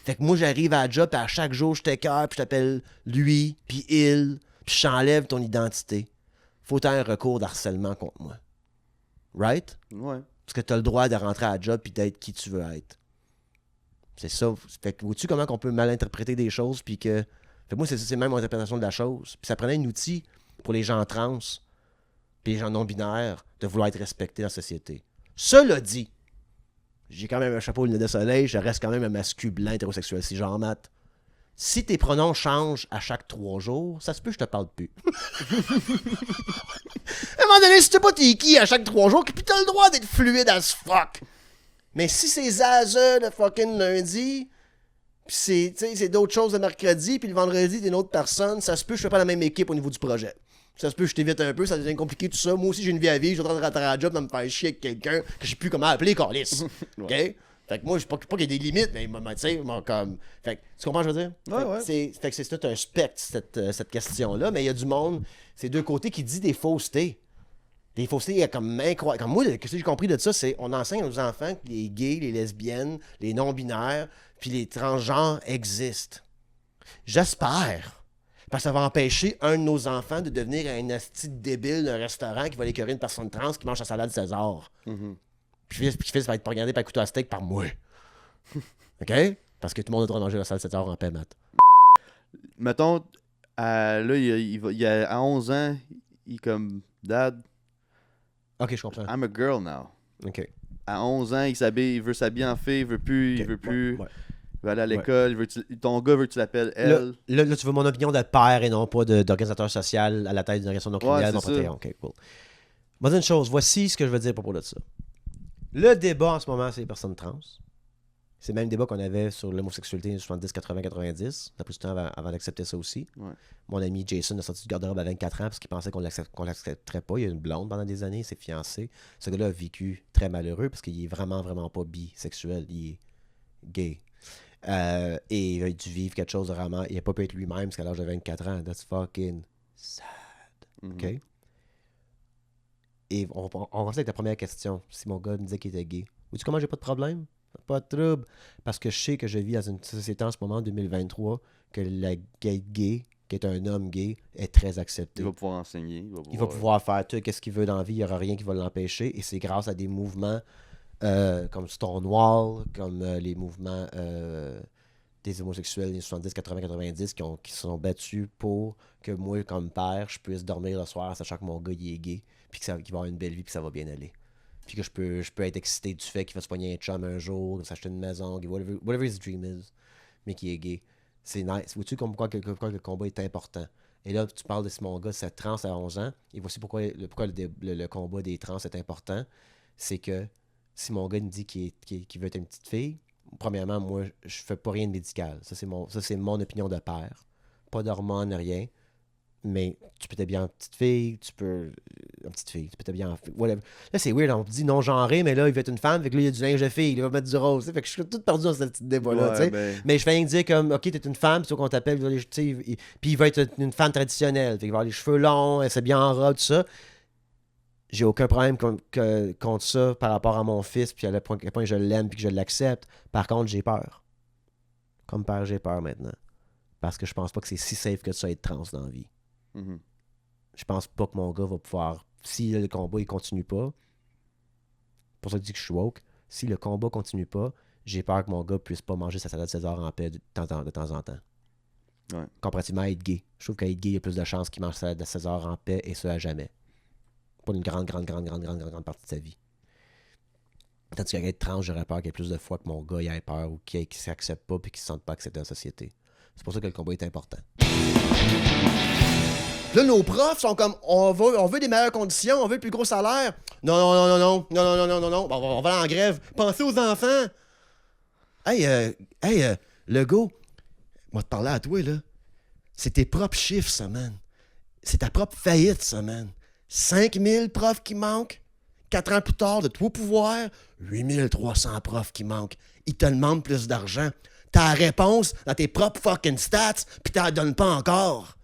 Fait que moi, j'arrive à la job, puis à chaque jour, je t'écœure, puis je t'appelle lui, puis il, puis j'enlève ton identité. Faut avoir un recours d'harcèlement contre moi. Right? Ouais. Parce que tu as le droit de rentrer à la job puis d'être qui tu veux être. C'est ça. Fait que vois-tu comment on peut mal interpréter des choses, puis que... Fait que moi, c'est même mon interprétation de la chose. Puis ça prenait un outil pour les gens trans, puis les gens non-binaires, de vouloir être respectés dans la société. Cela dit, j'ai quand même un chapeau de lunettes de soleil, je reste quand même un masculin blanc hétérosexuel, si j'en mate. Si tes pronoms changent à chaque 3 jours, ça se peut que je te parle plus. À un moment donné, si t'es pas t'es qui à chaque 3 jours, puis t'as le droit d'être fluide as fuck. Mais si c'est Zaza le fucking lundi, puis c'est d'autres choses le mercredi, puis le vendredi, t'es une autre personne, ça se peut que je fais pas la même équipe au niveau du projet. Ça se peut que je t'évite un peu, ça devient compliqué tout ça. Moi aussi, j'ai une vie à vivre, je suis en train de rentrer à la job, de me faire chier avec quelqu'un que je sais plus comment appeler, câlisse. OK? Fait que moi, je sais pas qu'il y a des limites, mais tu sais, comme. Fait que, tu comprends ce que je veux dire? Ouais. Fait que c'est tout un spectre, cette question-là, mais il y a du monde, c'est deux côtés qui dit des faussetés. Des faussetés comme incroyables. Comme moi, ce que j'ai compris de ça, c'est on enseigne à nos enfants que les gays, les lesbiennes, les non-binaires, puis les transgenres existent. J'espère. Parce que ça va empêcher un de nos enfants de devenir un asti débile d'un restaurant qui va aller écœurer une personne trans qui mange sa salade César. Puis fils va être regardé par couteau à steak par moi. OK? Parce que tout le monde a le droit de manger la salade César en paix, Matt. Mettons, là, il a, à 11 ans, il est comme Dad, OK, je comprends. I'm a girl now. OK. À 11 ans, il veut s'habiller en fille, il veut plus, Ouais. il veut aller à l'école, ton gars veut que tu l'appelles elle. Là, tu veux mon opinion de père et non pas d'organisateur social à la tête d'une organisation non criminelle. Ouais, c'est ça. OK, cool. Moi, une chose, voici ce que je veux dire à propos de ça. Le débat en ce moment, c'est les personnes trans. C'est le même débat qu'on avait sur l'homosexualité en 70, 80, 90. Ça a pris du temps avant d'accepter ça aussi. Ouais. Mon ami Jason a sorti du garde-robe à 24 ans parce qu'il pensait qu'on l'accepterait pas. Il a une blonde pendant des années, il s'est fiancé. Ce gars-là a vécu très malheureux parce qu'il est vraiment, vraiment pas bisexuel. Il est gay. Et il a dû vivre quelque chose de vraiment... Il n'a pas pu être lui-même parce qu'à l'âge de 24 ans, that's fucking sad. OK? Et on va commencer avec la première question. Si mon gars me disait qu'il était gay. Vois-tu comment j'ai pas de problème? Pas de trouble. Parce que je sais que je vis dans une société en ce moment, en 2023, que le gay, qui est un homme gay, est très accepté. Il va pouvoir enseigner. Il va pouvoir faire tout ce qu'il veut dans la vie. Il n'y aura rien qui va l'empêcher. Et c'est grâce à des mouvements comme Stonewall, comme les mouvements des homosexuels des 70, 80, 90 qui se sont battus pour que moi, comme père, je puisse dormir le soir en sachant que mon gars il est gay, puis qu'il va avoir une belle vie, puis que ça va bien aller. Puis que je peux être excité du fait qu'il va se poigner un chum un jour, s'acheter une maison, whatever his dream is, mais qu'il est gay. C'est nice. Vois-tu pourquoi le combat est important? Et là, tu parles de si mon gars c'est trans à 11 ans, et voici pourquoi le combat des trans est important. C'est que si mon gars me dit qu'il veut être une petite fille, premièrement, moi, je fais pas rien de médical. Ça, c'est mon opinion de père. Pas d'hormones, rien. Mais tu peux t'habiller en petite fille, tu peux t'habiller en fille, whatever. Là, c'est weird, on dit non-genré, mais là, il veut être une femme, fait que là, il y a du linge de fille, il va mettre du rose, fait que je suis tout perdu dans ce petit débat-là, tu sais. Ben... Mais je fais rien dire comme, OK, t'es une femme, c'est ça qu'on t'appelle, puis il va être une femme traditionnelle, fait qu'il va avoir les cheveux longs, elle s'habille en robe, tout ça. J'ai aucun problème contre ça par rapport à mon fils, puis à quel point je l'aime, puis que je l'accepte. Par contre, j'ai peur. Comme père, j'ai peur maintenant. Parce que je pense pas que c'est si safe que ça être trans dans la vie. Je pense pas que mon gars va pouvoir... Si le combat, il continue pas, pour ça que je dis que je suis woke, si le combat continue pas, j'ai peur que mon gars puisse pas manger sa salade César en paix de temps en temps. Ouais. Comparativement à être gay. Je trouve qu'à être gay, il y a plus de chances qu'il mange sa salade de César en paix et ça à jamais. Pour une grande partie de sa vie. Tandis qu'à être trans, j'aurais peur qu'il y ait plus de fois que mon gars ait peur ou qu'il ne s'accepte pas et qu'il ne se sente pas accepté dans la société. C'est pour ça que le combat est important. Là, nos profs sont comme, on veut des meilleures conditions, on veut le plus gros salaire. Non. On va aller en grève. Pensez aux enfants. Hey, le gars, moi te parler à toi, là. C'est tes propres chiffres, ça, man. C'est ta propre faillite, ça, man. 5000 profs qui manquent. 4 ans plus tard, de toi pouvoir, 8300 profs qui manquent. Ils te demandent plus d'argent. T'as la réponse dans tes propres fucking stats, pis t'en donnes pas encore.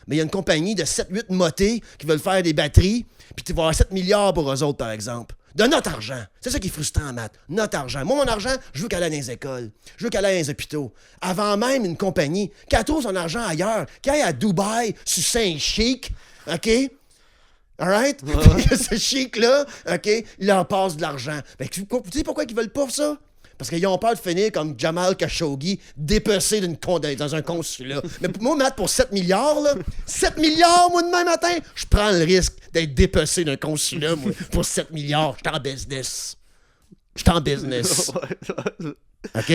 Mais il y a une compagnie de 7-8 motés qui veulent faire des batteries, pis tu vas avoir 7 milliards pour eux autres, par exemple. De notre argent. C'est ça qui est frustrant, Matt. Notre argent. Moi, mon argent, je veux qu'elle aille dans les écoles. Je veux qu'elle aille dans les hôpitaux. Avant même une compagnie, qu'elle trouve son argent ailleurs, qu'elle aille à Dubaï, sur Saint-Chic, OK? Alright? Ouais. Ce chic-là, OK, il leur passe de l'argent. Ben, tu sais pourquoi ils veulent pas ça? Parce qu'ils ont peur de finir comme Jamal Khashoggi, dépecé dans un consulat. Mais moi, Matt, pour 7 milliards, là, 7 milliards, moi, demain matin, je prends le risque d'être dépecé d'un consulat, moi, pour 7 milliards. Je suis en business. OK?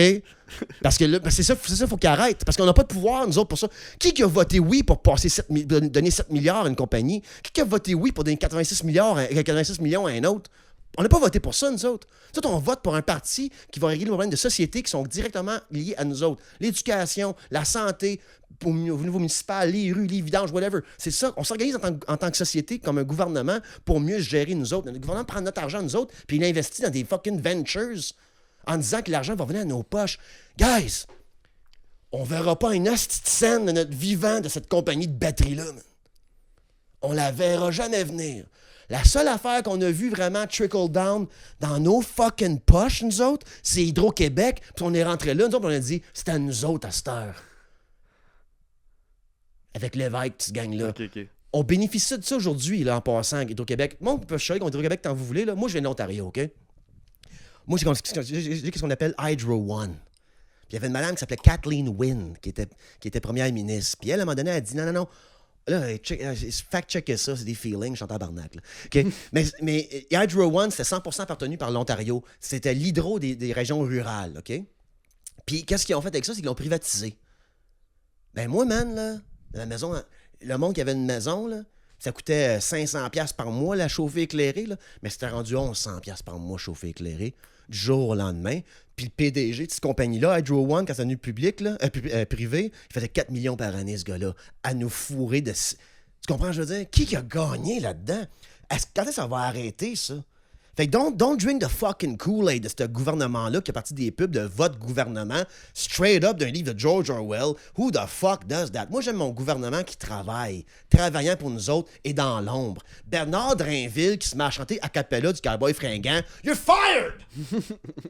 Parce que là, c'est ça, faut qu'il arrête. Parce qu'on n'a pas de pouvoir, nous autres, pour ça. Qui a voté oui pour passer donner 7 milliards à une compagnie? Qui a voté oui pour donner 86 millions à un autre? On n'a pas voté pour ça, nous autres. Nous autres, on vote pour un parti qui va régler les problèmes de société qui sont directement liés à nous autres. L'éducation, la santé, au niveau municipal, les rues, les vidanges, whatever. C'est ça. On s'organise en tant que société, comme un gouvernement, pour mieux gérer nous autres. Le gouvernement prend notre argent, nous autres, puis il investit dans des fucking ventures en disant que l'argent va venir à nos poches. Guys, on verra pas une hostie de scène de notre vivant de cette compagnie de batterie-là. Man. On la verra jamais venir. La seule affaire qu'on a vu vraiment trickle down dans nos fucking poches, nous autres, c'est Hydro-Québec. Puis on est rentré là, nous autres, on a dit, c'est à nous autres à cette heure. Avec l'évêque, cette gang-là. OK. On bénéficie de ça aujourd'hui, là, en passant avec Hydro-Québec. Moi, on peut chialer contre Hydro-Québec tant vous voulez. Là. Moi, je viens de l'Ontario, OK? Moi, j'ai ce qu'on appelle Hydro One. Puis il y avait une madame qui s'appelait Kathleen Wynne, qui était première ministre. Puis elle, à un moment donné, elle a dit, non. Là, fact-checker ça, c'est des feelings, je suis en tabarnak. Là. Okay? mais Hydro One, c'était 100% appartenu par l'Ontario. C'était l'hydro des régions rurales, OK? Puis qu'est-ce qu'ils ont fait avec ça? C'est qu'ils l'ont privatisé. Ben moi, man, là, la maison, le monde qui avait une maison, là, ça coûtait 500$ par mois, la chauffée éclairée, là, mais c'était rendu 1100$ par mois, chauffée éclairée, du jour au lendemain. Puis le PDG de cette compagnie-là, Hydro One, quand c'est devenu public, là, privé, il faisait 4 millions par année, ce gars-là, à nous fourrer de... Tu comprends, je veux dire? Qui a gagné là-dedans? Quand est-ce que ça va arrêter, ça? Fait que don't drink the fucking Kool-Aid de ce gouvernement-là qui est parti des pubs de votre gouvernement, straight up d'un livre de George Orwell. Who the fuck does that? Moi, j'aime mon gouvernement qui travaille, travaillant pour nous autres et dans l'ombre. Bernard Drainville qui se met à chanter a cappella du cowboy fringant. You're fired!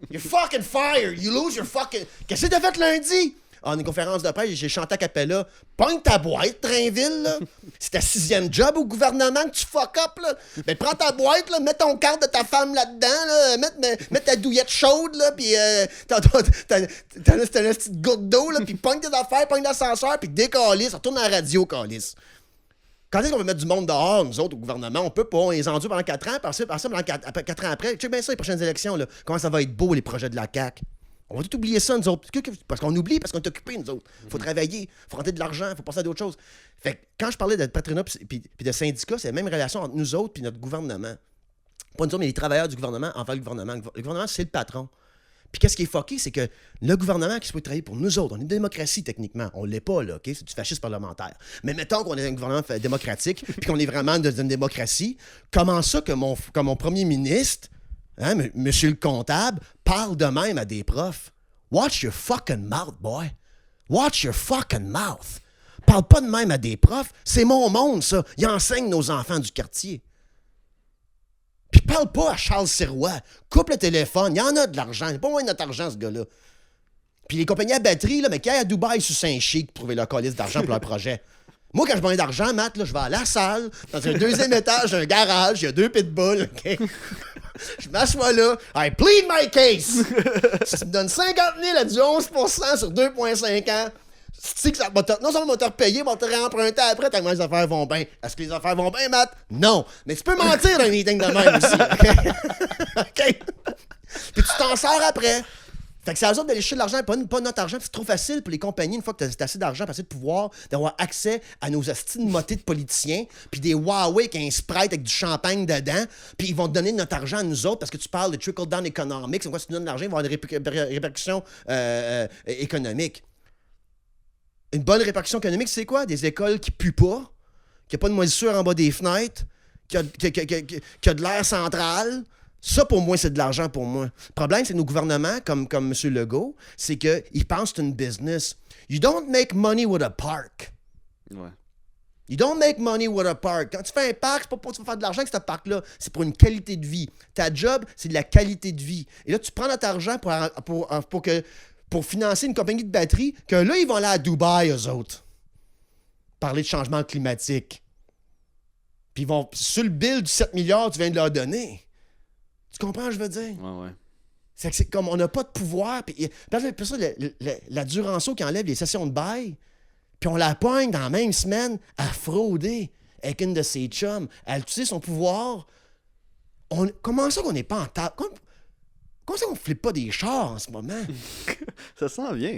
You're fucking fired! You lose your fucking... Qu'est-ce que t'as fait lundi? En une conférence de presse, j'ai chanté a cappella. Pogne ta boîte, Drainville, là. C'est ta 6e job au gouvernement que tu fuck up, là. Mais prends ta boîte, là, mets ton cadre de ta femme là-dedans, là. Mets ta douillette chaude, là, pis t'as une petite goutte d'eau, là, pis pogne tes affaires, pogne l'ascenseur, pis décalisse, retourne à la radio, calisse. Quand est-ce qu'on va mettre du monde dehors, nous autres, au gouvernement? On peut pas. On les endure pendant 4 ans, par ça, 4 ans après. Check bien ça, les prochaines élections, là. Comment ça va être beau, les projets de la CAQ. On va tout oublier ça, nous autres. Parce qu'on oublie, parce qu'on est occupés, nous autres. Il faut travailler, il faut rentrer de l'argent, il faut passer à d'autres choses. Fait que quand je parlais de patronat puis de syndicat, c'est la même relation entre nous autres et notre gouvernement. Pas nous autres, mais les travailleurs du gouvernement envers le gouvernement. Le gouvernement, c'est le patron. Puis qu'est-ce qui est fucké, c'est que le gouvernement qui souhaite travailler pour nous autres, on est une démocratie techniquement. On l'est pas, là, OK? C'est du fascisme parlementaire. Mais mettons qu'on est un gouvernement démocratique puis qu'on est vraiment dans une démocratie, comment ça que mon premier ministre... Hein, monsieur le comptable parle de même à des profs. Watch your fucking mouth, boy. Watch your fucking mouth. Parle pas de même à des profs. C'est mon monde, ça. Il enseigne nos enfants du quartier. Puis parle pas à Charles Sirois. Coupe le téléphone. Il y en a de l'argent. Il n'y a pas moins de notre argent, ce gars-là. Puis les compagnies à batterie, là, mais qui aillent à Dubaï sur Saint-Chic pour trouver leur calice d'argent pour leur projet. Moi, quand je gagne d'argent, Matt, là, je vais à la salle, dans un 2e étage d'un garage, il y a 2 pitbulls, OK? Je m'assois là, I plead my case. Si tu me donnes 50 000 à du 11% sur 2,5 ans, tu sais que ça va non seulement te repayer, mais te réemprunter après tellement les affaires vont bien. Est-ce que les affaires vont bien, Matt? Non. Mais tu peux mentir dans un meeting de même aussi. OK? Puis tu t'en sors après. Fait que c'est à eux autres d'aller chercher de l'argent, pas notre argent. C'est trop facile pour les compagnies, une fois que t'as assez d'argent, assez de pouvoir, d'avoir accès à nos astis de motés de politiciens, puis des Huawei qui ont un Sprite avec du champagne dedans, puis ils vont te donner notre argent à nous autres parce que tu parles de trickle-down economics. C'est quoi, si tu donnes de l'argent, il va y avoir des répercussions économiques. Une bonne répercussion économique, c'est quoi? Des écoles qui puent pas, qui a pas de moisissure en bas des fenêtres, qui a de l'air central. Ça, pour moi, c'est de l'argent pour moi. Le problème, c'est que nos gouvernements, comme M. Legault, c'est qu'ils pensent que c'est une business. You don't make money with a park. Ouais. You don't make money with a park. Quand tu fais un parc, c'est pas pour que tu vas faire de l'argent avec ce parc-là. C'est pour une qualité de vie. Ta job, c'est de la qualité de vie. Et là, tu prends notre argent pour financer une compagnie de batterie que là, ils vont aller à Dubaï, eux autres. Parler de changement climatique. Puis ils vont, sur le bill du 7 milliards que tu viens de leur donner. Tu comprends ce que je veux dire? Ouais. C'est que c'est comme on n'a pas de pouvoir. Puis ça, la Duranceau qui enlève les sessions de bail, puis on la pogne dans la même semaine à frauder avec une de ses chums, à utiliser son pouvoir. Comment ça qu'on n'est pas en table? Comment ça qu'on ne flippe pas des chars en ce moment? Ça sent bien.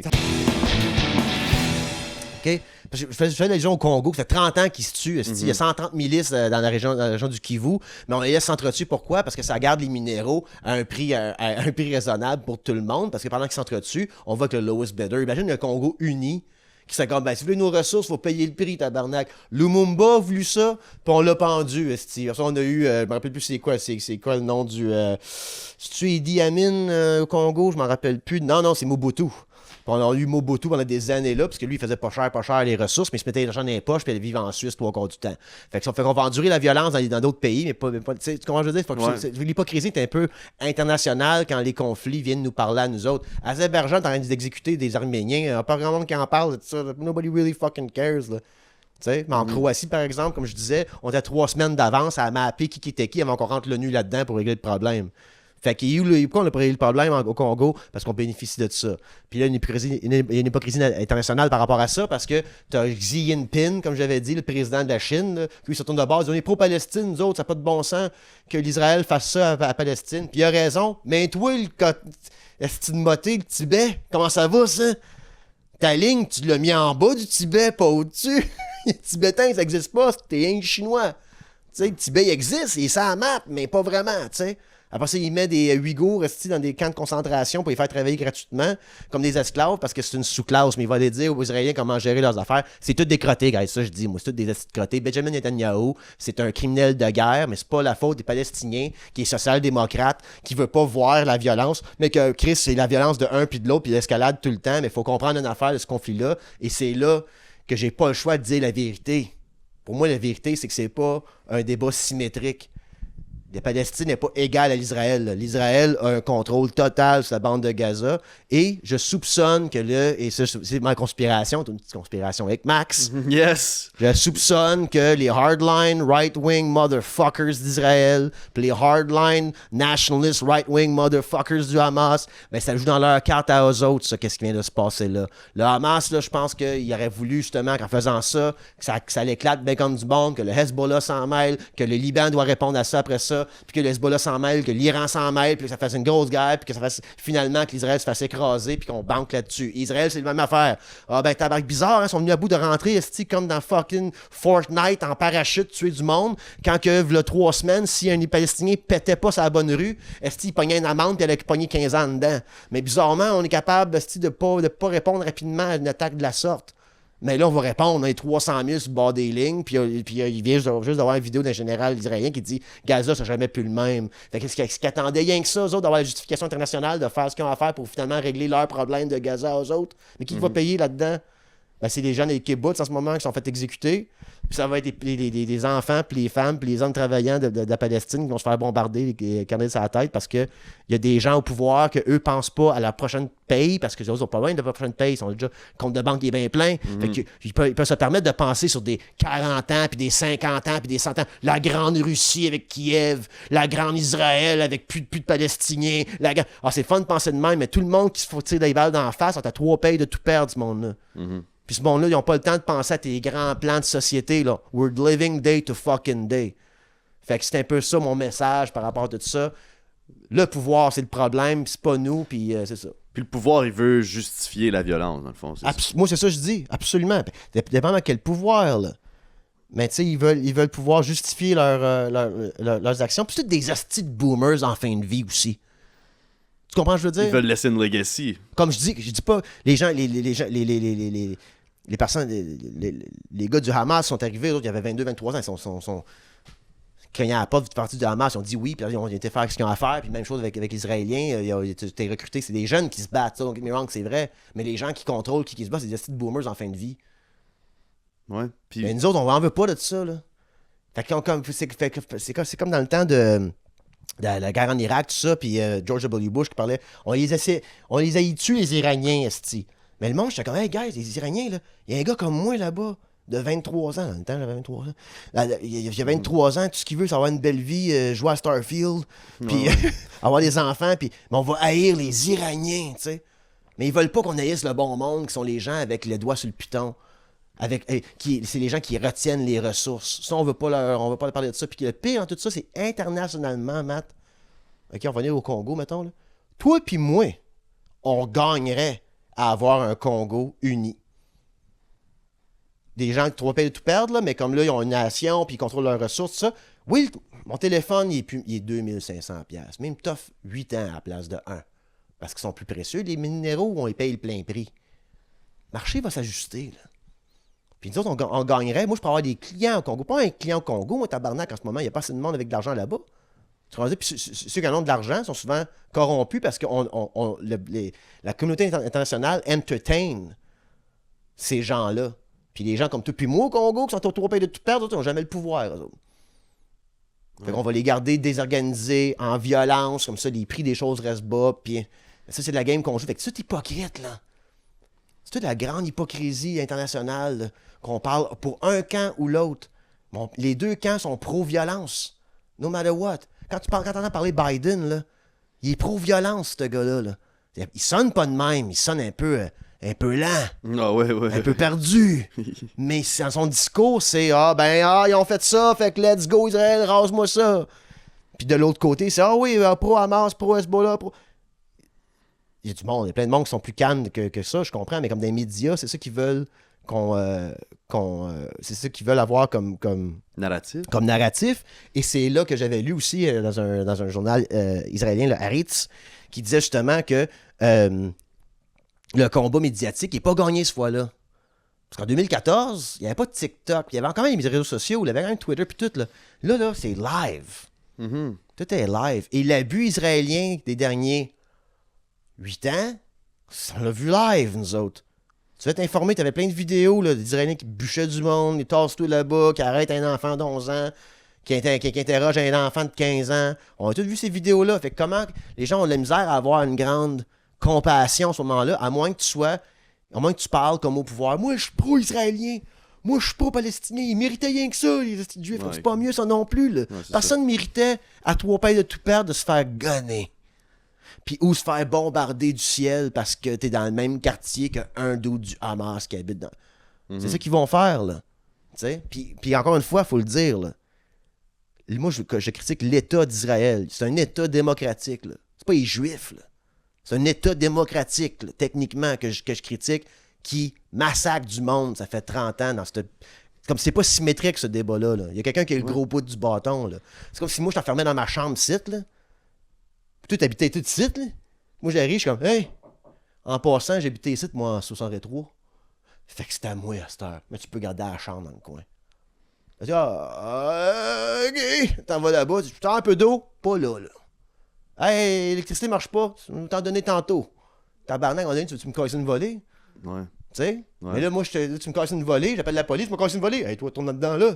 OK? Parce que je fais la Légion au Congo, ça fait 30 ans qu'ils se tuent. Il y a 130 milices dans la région du Kivu, mais on les laisse s'entretuer. Pourquoi? Parce que ça garde les minéraux à un prix raisonnable pour tout le monde, parce que pendant qu'ils s'entretuent, on voit que le lowest bidder. Imagine le Congo uni qui s'est comme, si vous voulez nos ressources, il faut payer le prix, tabarnak. Lumumba a voulu ça, puis on l'a pendu, esti. On a eu, je me rappelle plus c'est quoi le nom du... c'est-tu Idi Amin au Congo? Je m'en rappelle plus. Non, c'est Mobutu. Puis on a eu Mobutu pendant des années là, parce que lui, il faisait pas cher les ressources, mais il se mettait l'argent dans les poches, puis il vivait en Suisse 3/4 du temps. Fait qu'on va endurer la violence dans d'autres pays, mais pas tu sais, comment je veux dire? L'hypocrisie est un peu internationale quand les conflits viennent nous parler à nous autres. Azerbaïdjan est en train d'exécuter des Arméniens, il n'y a pas grand monde qui en parle de ça. Nobody really fucking cares, là. Mais en Croatie, par exemple, comme je disais, on était 3 semaines d'avance à mapper qui était qui avant qu'on rentre l'ONU là-dedans pour régler le problème. Fait pourquoi on a réglé le problème au Congo? Parce qu'on bénéficie de ça. Puis là, il y a une hypocrisie internationale par rapport à ça, parce que tu as Xi Jinping, comme j'avais dit, le président de la Chine, là, lui, il se tourne de base, on est pro-Palestine, nous autres, ça n'a pas de bon sens que l'Israël fasse ça à Palestine. Puis il a raison. Mais toi, est-ce de moté, le Tibet, comment ça va, ça? Ta ligne, tu l'as mis en bas du Tibet, pas au-dessus. Les Tibétains, ça n'existe pas, t'es un Chinois. Tu sais, le Tibet, il existe, il est sur la map, mais pas vraiment, tu sais. Après ça, il met des Ouïghours dans des camps de concentration pour les faire travailler gratuitement, comme des esclaves, parce que c'est une sous-classe. Mais il va aller dire aux Israéliens comment gérer leurs affaires. C'est tout des crottés, guys. Ça, je dis, moi, c'est tout des crottés. Benjamin Netanyahu, c'est un criminel de guerre, mais c'est pas la faute des Palestiniens, qui est social-démocrate, qui veut pas voir la violence, mais que Chris, c'est la violence de un puis de l'autre, puis l'escalade tout le temps. Mais il faut comprendre une affaire de ce conflit-là. Et c'est là que j'ai pas le choix de dire la vérité. Pour moi, la vérité, c'est que c'est pas un débat symétrique. La Palestine n'est pas égale à l'Israël. L'Israël a un contrôle total sur la bande de Gaza. Et je soupçonne que et ça, c'est ma conspiration, c'est une petite conspiration avec Max. Yes! Je soupçonne que les hardline right-wing motherfuckers d'Israël, puis les hardline nationalist right-wing motherfuckers du Hamas, ben ça joue dans leur carte à eux autres, ça, qu'est-ce qui vient de se passer là. Le Hamas, là, je pense qu'il aurait voulu, justement, qu'en faisant ça, que ça l'éclate bien comme du bon, que le Hezbollah s'en mêle, que le Liban doit répondre à ça après ça, puis que le Hezbollah s'en mêle, que l'Iran s'en mêle, puis que ça fasse une grosse guerre, puis que ça fasse finalement que l'Israël se fasse écraser, puis qu'on banque là-dessus. Israël, c'est la même affaire. Ah ben, tabarnak bizarre, hein, ils sont venus à bout de rentrer, comme dans fucking Fortnite, en parachute, tuer du monde, quand que, v'là 3 semaines, si un Palestinien pétait pas sa bonne rue, il pognait une amende, puis elle a pogné 15 ans dedans. Mais bizarrement, on est capable de pas répondre rapidement à une attaque de la sorte. Mais là, on va répondre, on a les 300 000 sur le bord des lignes, puis il vient juste d'avoir une vidéo d'un général israélien qui dit « Gaza, ça n'a jamais plus le même ». Fait qu'est-ce qu'ils attendaient rien que ça, eux autres, d'avoir la justification internationale, de faire ce qu'ils ont à faire pour finalement régler leurs problèmes de Gaza aux autres. Mais qui va payer là-dedans? Ben, c'est les gens des kibbutz en ce moment qui sont fait exécuter. Puis ça va être les enfants, puis les femmes, puis les hommes travaillants de la Palestine qui vont se faire bombarder les canards sur la tête parce qu'il y a des gens au pouvoir qu'eux pensent pas à la prochaine paye parce que les autres sont pas loin de la prochaine paye. Ils sont déjà, le compte de banque est bien plein. Fait qu'ils peuvent se permettre de penser sur des 40 ans, puis des 50 ans, puis des 100 ans. La grande Russie avec Kiev, la grande Israël avec plus de Palestiniens. C'est fun de penser de même, mais tout le monde qui se faut tirer des balles dans la face, on a 3 payes de tout perdre, ce monde-là. Puis ce monde-là, ils n'ont pas le temps de penser à tes grands plans de société, là. We're living day to fucking day. Fait que c'est un peu ça mon message par rapport à tout ça. Le pouvoir, c'est le problème, c'est pas nous, puis c'est ça. Puis le pouvoir, il veut justifier la violence, dans le fond. Moi, c'est ça que je dis, absolument. Dépendant de quel pouvoir, là. Mais tu sais, ils veulent pouvoir justifier leurs actions. Puis c'est toutes des hosties de boomers en fin de vie aussi. Tu comprends ce que je veux dire? Ils veulent laisser une legacy. Comme je dis pas, les gens, les personnes, les gars du Hamas sont arrivés, il y avait 22-23 ans, ils sont craignant la porte de partie du Hamas, ils ont dit oui, puis ils ont été faire ce qu'ils ont à faire, puis même chose avec les Israéliens, ils ont été recrutés, c'est des jeunes qui se battent, ça, don't get me wrong, c'est vrai, mais les gens qui contrôlent, qui se battent, c'est des petits boomers en fin de vie. Ouais. Puis... Mais nous autres, on en veut pas de ça, là. C'est comme dans le temps de la guerre en Irak, tout ça, puis George W. Bush qui parlait, on les a tués, les Iraniens, esti. Mais le monde, j'étais comme, hey, guys, les Iraniens, là, il y a un gars comme moi là-bas, de 23 ans. Dans le temps, j'avais 23 ans. Il y a 23 ans, tout ce qu'il veut, c'est avoir une belle vie, jouer à Starfield, puis avoir des enfants, puis mais on va haïr les Iraniens, tu sais. Mais ils veulent pas qu'on haïsse le bon monde, qui sont les gens avec le doigt sur le piton. C'est les gens qui retiennent les ressources. Ça, on veut pas leur parler de ça. Puis le pire dans tout ça, c'est internationalement, Matt. OK, on va venir au Congo, mettons. Là. Toi puis moi, on gagnerait à avoir un Congo uni. Des gens qui trop payent de tout perdre, là, mais comme là, ils ont une nation, puis ils contrôlent leurs ressources, tout ça. Oui, mon téléphone, il est 2500$. Mais il me t'offre 8 ans à la place de 1. Parce qu'ils sont plus précieux. Les minéraux, on les paye le plein prix. Le marché va s'ajuster, là. Puis nous autres, on gagnerait. Moi, je pourrais avoir des clients au Congo. Pas un client au Congo, moi, tabarnak, en ce moment, il n'y a pas assez de monde avec de l'argent là-bas. Tu comprends? Puis ceux qui en ont de l'argent sont souvent corrompus parce que la communauté internationale entertain ces gens-là. Puis les gens comme toi puis moi au Congo, qui sont trop payés de tout perdre, ils n'ont jamais le pouvoir. Eux autres. Fait qu'on va les garder désorganisés, en violence, comme ça, les prix des choses restent bas. Puis ça, c'est de la game qu'on joue. Fait que c'est tout hypocrite, là. C'est toute la grande hypocrisie internationale là, qu'on parle pour un camp ou l'autre. Bon, les deux camps sont pro-violence. No matter what. Quand tu entends parler Biden, là, il est pro-violence, ce gars-là. Là. Il sonne pas de même. Il sonne un peu lent. Ah ouais. Un peu perdu. Mais dans son discours, c'est ils ont fait ça, fait que let's go Israël, rase-moi ça. Puis de l'autre côté, c'est pro-Hamas, pro-Hezbollah, pro... Il y a du monde, il y a plein de monde qui sont plus calmes que ça, je comprends, mais comme des médias, c'est ça qu'ils veulent c'est ça qu'ils veulent avoir comme narratif. Et c'est là que j'avais lu aussi dans un journal israélien, le Haaretz, qui disait justement que le combat médiatique n'est pas gagné cette fois-là. Parce qu'en 2014, il n'y avait pas de TikTok, il y avait quand même les réseaux sociaux, il y avait quand même Twitter puis tout. Là, c'est live. Mm-hmm. Tout est live. Et l'abus israélien des derniers 8 ans, on l'a vu live, nous autres. Tu vas t'informer, tu avais plein de vidéos là, des Israéliens qui bûchaient du monde, ils tassent tout là-bas, qui arrêtent un enfant d'11 ans, qui interroge un enfant de 15 ans. On a tous vu ces vidéos-là. Fait que comment les gens ont de la misère à avoir une grande compassion à ce moment-là, à moins que tu parles comme au pouvoir. Moi, je suis pro-israélien. Moi, je suis pro-palestinien. Ils méritaient rien que ça, les juifs. C'est pas mieux, ça non plus. Là. Ouais, personne ne méritait, à 3 payes de tout perdre, de se faire gonner. Puis ou se faire bombarder du ciel parce que t'es dans le même quartier qu'un dude du Hamas qui habite dans... Mm-hmm. C'est ça qu'ils vont faire, là. T'sais? Puis encore une fois, il faut le dire, là. Moi, je critique l'État d'Israël. C'est un État démocratique, là. C'est pas les Juifs, là. C'est un État démocratique, là, techniquement, que je critique, qui massacre du monde. Ça fait 30 ans dans cette... Comme c'est pas symétrique, ce débat-là. Là. Il y a quelqu'un qui a le gros bout du bâton, là. C'est comme si moi, je t'enfermais dans ma chambre site, là. Puis toi, t'habitais tout ici, là. Moi, j'arrive, je suis comme, hey, en passant, j'habitais ici, moi, en 63. Fait que c'est à moi à cette heure. Mais tu peux garder la chambre dans le coin. Je dis, OK, t'en vas là-bas. Tu t'en un peu d'eau? Pas là, là. Hey, l'électricité marche pas. Tu m'en donné tantôt. Tabarnak, on a dit, tu me casses une volée? Ouais. sais. Ouais. Mais là, moi, là, tu me casses une volée, j'appelle la police, tu me casses une volée. Hey, toi, tourne là-dedans, là.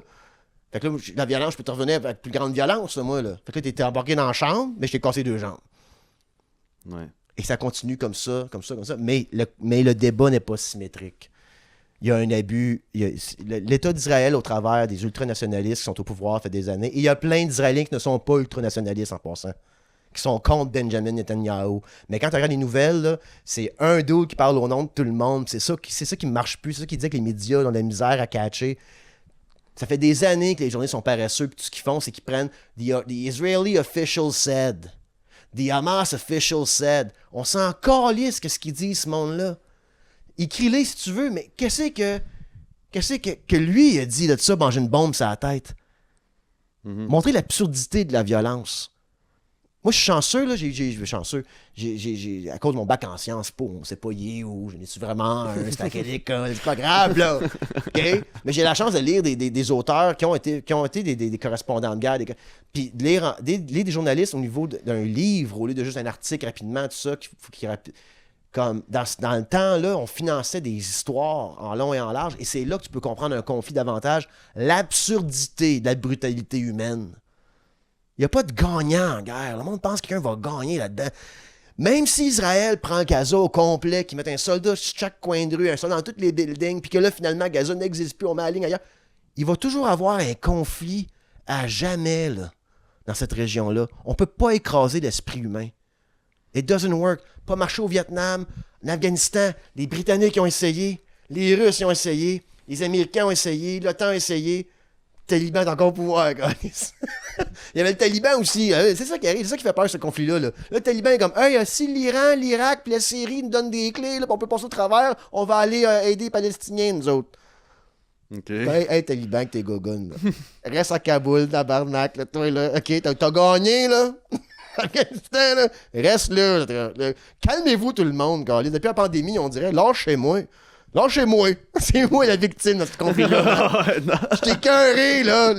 Fait que là, la violence, je peux te revenir avec plus grande violence, là, moi, là. Fait que là, t'étais embarqué dans la chambre, mais je t'ai cassé 2 jambes. Ouais. Et ça continue comme ça, comme ça, comme ça. Mais le débat n'est pas symétrique. Il y a un abus. L'État d'Israël, au travers des ultranationalistes qui sont au pouvoir, fait des années. Et il y a plein d'Israéliens qui ne sont pas ultranationalistes en passant, qui sont contre Benjamin Netanyahu. Mais quand tu regardes les nouvelles, là, c'est un dude qui parle au nom de tout le monde. C'est ça qui ne marche plus. C'est ça qui dit que les médias ont de la misère à catcher. Ça fait des années que les journalistes sont paresseux. Puis tout ce qu'ils font, c'est qu'ils prennent The Israeli official said. The Hamas official said. On s'en calisse que ce qu'ils disent, ce monde-là. Écris-les si tu veux, mais qu'est-ce que lui a dit de ça, manger une bombe sur la tête? Montrer l'absurdité de la violence. Moi, je suis chanceux, là. À cause de mon bac en sciences po, on sait pas y est où, je n'ai-tu vraiment un stack à l'école, c'est pas grave, là. OK? Mais j'ai la chance de lire des auteurs qui ont été des correspondants de guerre. Puis de lire des journalistes au niveau d'un livre, au lieu de juste un article rapidement, tout ça, comme dans le temps, là, on finançait des histoires en long et en large, et c'est là que tu peux comprendre un conflit davantage, l'absurdité de la brutalité humaine. Il n'y a pas de gagnant en guerre. Le monde pense que quelqu'un va gagner là-dedans. Même si Israël prend Gaza au complet, qu'ils mettent un soldat sur chaque coin de rue, un soldat dans tous les buildings, puis que là, finalement, Gaza n'existe plus, on met la ligne ailleurs, il va toujours avoir un conflit à jamais, là, dans cette région-là. On ne peut pas écraser l'esprit humain. It doesn't work. Pas marcher au Vietnam, en Afghanistan. Les Britanniques ont essayé, les Russes ont essayé, les Américains ont essayé, l'OTAN a essayé. Le Taliban est encore au pouvoir, guys. Il y avait le Taliban aussi. C'est ça qui arrive, c'est ça qui fait peur, ce conflit-là. Là. Le Taliban est comme, hey, si l'Iran, l'Irak puis la Syrie nous donnent des clés, là, on peut passer au travers, on va aller aider les Palestiniens, nous autres. OK. Hey, Taliban, avec tes gogones. Reste à Kaboul, tabarnak, là, toi, là. OK, t'as gagné, là. Afghanistan, là. Reste là. Calmez-vous, tout le monde, gars. Depuis la pandémie, on dirait, lâchez-moi. Lâchez-moi. C'est moi la victime de ce conflit-là. Je t'ai cœuré, là.